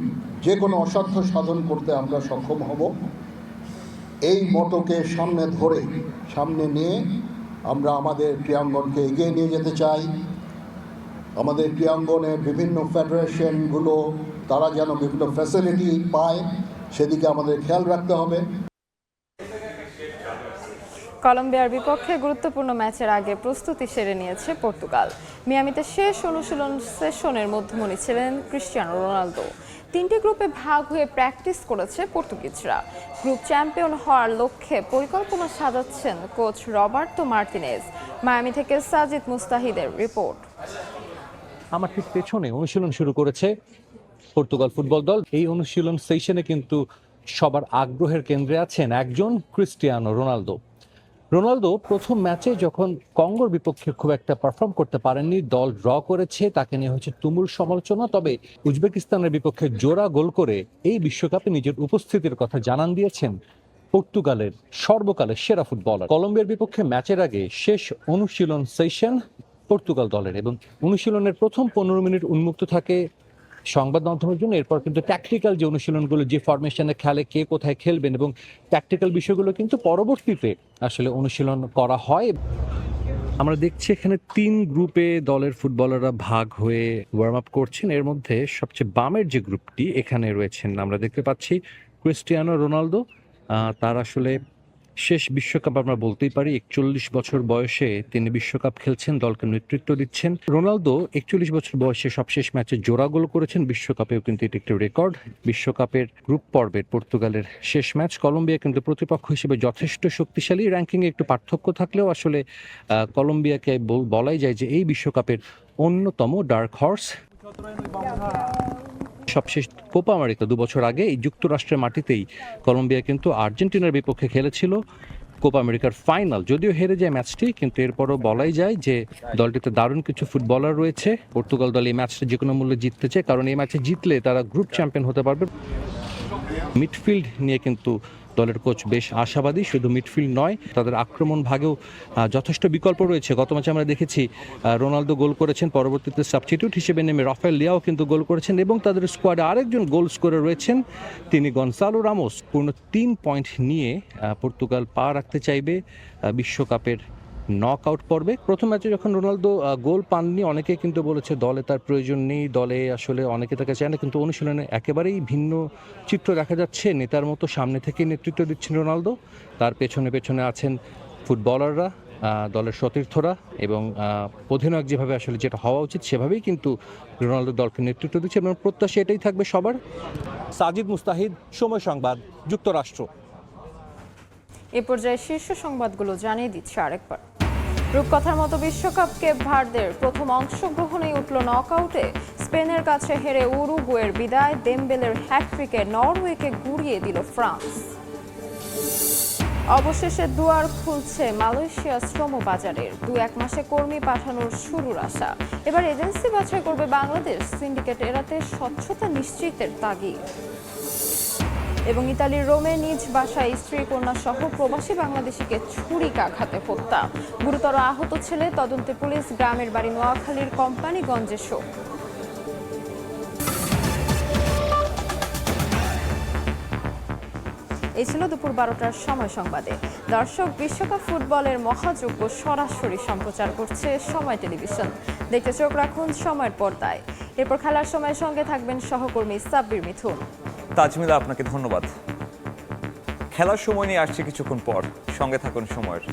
যে কোনো অসাধ্য সাধন করতে আমরা সক্ষম হব। এই মতকে সামনে নিয়ে আমরা আমাদের ক্রীড়াঙ্গনকে এগিয়ে নিয়ে যেতে চাই। আমাদের ক্রীড়াঙ্গনে বিভিন্ন ফেডারেশনগুলো তারা যেন বিভিন্ন ফ্যাসিলিটি পায়, সেদিকে আমাদের খেয়াল রাখতে হবে। কলম্বিয়ার বিপক্ষে গুরুত্বপূর্ণ ম্যাচের আগে প্রস্তুতি সেরে নিয়েছে পর্তুগাল। মিয়ামিতে শেষ অনুশীলন সেশনের মধ্যমণি ছিলেন ক্রিস্টিয়ানো রোনালদো। 3টি গ্রুপে ভাগ হয়ে প্র্যাকটিস করেছে পর্তুগিজরা। গ্রুপ চ্যাম্পিয়ন হওয়ার লক্ষ্যে পরিকল্পনা সাজাচ্ছেন কোচ রবার্তো মার্টিনেজ। মায়ামি থেকে সাজিদ মুস্তাহিদের রিপোর্ট। আমার ঠিক পেছনে অনুশীলন শুরু করেছে পর্তুগাল ফুটবল দল। এই অনুশীলন সেশনে কিন্তু সবার আগ্রহের কেন্দ্রে আছেন একজন ক্রিস্টিয়ানো রোনালদো। রোনালদো প্রথম ম্যাচে যখন কঙ্গোর বিপক্ষে খুব একটা পারফর্ম করতে পারেননি, দল ড্র করেছে, তাকে নিয়ে হচ্ছে তুমুল সমালোচনা। তবে উজবেকিস্তানের বিপক্ষে জোড়া গোল করে এই বিশ্বকাপে নিজের উপস্থিতির কথা জানান দিয়েছেন পর্তুগালের সর্বকালের সেরা ফুটবলার। কলম্বিয়ার বিপক্ষে ম্যাচের আগে শেষ অনুশীলন সেশন পর্তুগাল দলের, এবং অনুশীলনের প্রথম 15 মিনিট উন্মুক্ত থাকে সংবাদ মাধ্যমের জন্য। এরপর কিন্তু ট্যাকটিক্যাল যে অনুশীলনগুলো, যে ফরমেশনে খেলে, কে কোথায় খেলবেন এবং ট্যাকটিক্যাল বিষয়গুলো কিন্তু পরবর্তীতে আসলে অনুশীলন করা হয়। আমরা দেখছি এখানে 3 গ্রুপে দলের ফুটবলাররা ভাগ হয়ে ওয়ার্ম আপ করছেন। এর মধ্যে সবচেয়ে বামের যে গ্রুপটি, এখানে রয়েছেন আমরা দেখতে পাচ্ছি ক্রিস্টিয়ানো রোনালদো। তার আসলে শেষ বিশ্বকাপ আমরা বলতেই পারি। 41 বছর বয়সে তিনি বিশ্বকাপ খেলছেন, দলকে নেতৃত্ব দিচ্ছেন। রোনালদো 41 বছর বয়সে সবশেষ ম্যাচে জোড়া গোল করেছেন, বিশ্বকাপেও কিন্তু এটি একটি রেকর্ড। বিশ্বকাপের গ্রুপ পর্বের পর্তুগালের শেষ ম্যাচ, কলম্বিয়া কিন্তু প্রতিপক্ষ হিসেবে যথেষ্ট শক্তিশালী। র্যাঙ্কিংয়ে একটু পার্থক্য থাকলেও আসলে কলম্বিয়াকে বলাই যায় যে এই বিশ্বকাপের অন্যতম ডার্ক হর্স। সবশেষ কোপা আমেরিকা 2 বছর আগে এই যুক্তরাষ্ট্রের মাটিতেই কলম্বিয়া কিন্তু আর্জেন্টিনার বিপক্ষে খেলেছিল কোপা আমেরিকার ফাইনাল। যদিও হেরে যায় ম্যাচটি, কিন্তু এরপরও বলাই যায় যে দলটিতে দারুণ কিছু ফুটবলার রয়েছে। পর্তুগাল দল এই ম্যাচটা যে কোনো মূল্যে জিততে চায়, কারণ এই ম্যাচে জিতলে তারা গ্রুপ চ্যাম্পিয়ন হতে পারবে। মিডফিল্ড নিয়ে কিন্তু দলের কোচ বেশ আশাবাদী। শুধু মিডফিল্ড নয়, তাদের আক্রমণ ভাগেও যথেষ্ট বিকল্প রয়েছে। গত ম্যাচে আমরা দেখেছি রোনালদো গোল করেছেন, পরবর্তীতে সাবস্টিটিউট হিসেবে নেমে রাফায়েল লিয়াও কিন্তু গোল করেছেন, এবং তাদের স্কোয়াডে আরেকজন গোল স্কোরার রয়েছেন, তিনি গনসালো রামোস। পূর্ণ 3 পয়েন্ট নিয়ে পর্তুগাল পা রাখতে চাইবে বিশ্বকাপের নক আউট পর্বে। প্রথম ম্যাচে যখন রোনালদো গোল পাননি, অনেকে কিন্তু বলেছে দলে তার প্রয়োজন নেই, দলে আসলে অনেকে তাকে চায় না, কিন্তু অনুশীলনে একেবারেই ভিন্ন চিত্র দেখা যাচ্ছে। নেতার মতো সামনে থেকে নেতৃত্ব দিচ্ছেন রোনালদো, তার পেছনে পেছনে আছেন ফুটবলাররা, দলের সতীর্থরা, এবং অধিনায়ক যেভাবে আসলে যেটা হওয়া উচিত সেভাবেই কিন্তু রোনালদো দলকে নেতৃত্ব দিচ্ছে, এবং প্রত্যাশা এটাই থাকবে সবার। সাজিদ মুস্তাহিদ, সময় সংবাদ, যুক্তরাষ্ট্র। এ পর্যায়ে শীর্ষ সংবাদগুলো জানিয়ে দিচ্ছে আরেকবার। রূপকথার মতো বিশ্বকাপকে ভারতের প্রথম অংশগ্রহণেই উঠল নকআউটে। স্পেনের কাছে হেরে উরুগুয়ের বিদায়, দেমবেলের হ্যাটট্রিকে নরওয়েকে গুড়িয়ে দিল ফ্রান্স। অবশেষে দুয়ার খুলছে মালয়েশিয়া শ্রম বাজারের, 2-1 মাসে কর্মী পাঠানোর শুরুর আশা। এবার এজেন্সি বাছাই করবে বাংলাদেশ, সিন্ডিকেট এড়াতে স্বচ্ছতা নিশ্চিতের তাগিদ। এবং ইতালির রোমে নিজ বাসায় স্ত্রী কন্যা সহ প্রবাসী বাংলাদেশিকে ছুরিকাঘাতে হত্যা, গুরুতর আহত ছেলে, তদন্তে পুলিশ। গ্রামের বাড়ি নোয়াখালীর কোম্পানিগঞ্জে শোক। এই ছিল দুপুর 12টার সময় সংবাদে। দর্শক, বিশ্বকাপ ফুটবলের মহাযজ্ঞ সরাসরি সম্প্রচার করছে সময় টেলিভিশন। দেখতে চোখ রাখুন সময়ের পর্দায়। এরপর খেলার সময়ের সঙ্গে থাকবেন সহকর্মী সাব্বির মিথুন। তাজমিলা, আপনাকে ধন্যবাদ। খেলার সময় নিয়ে আসছে কিছুক্ষণ পর, সঙ্গে থাকুন সময়ের।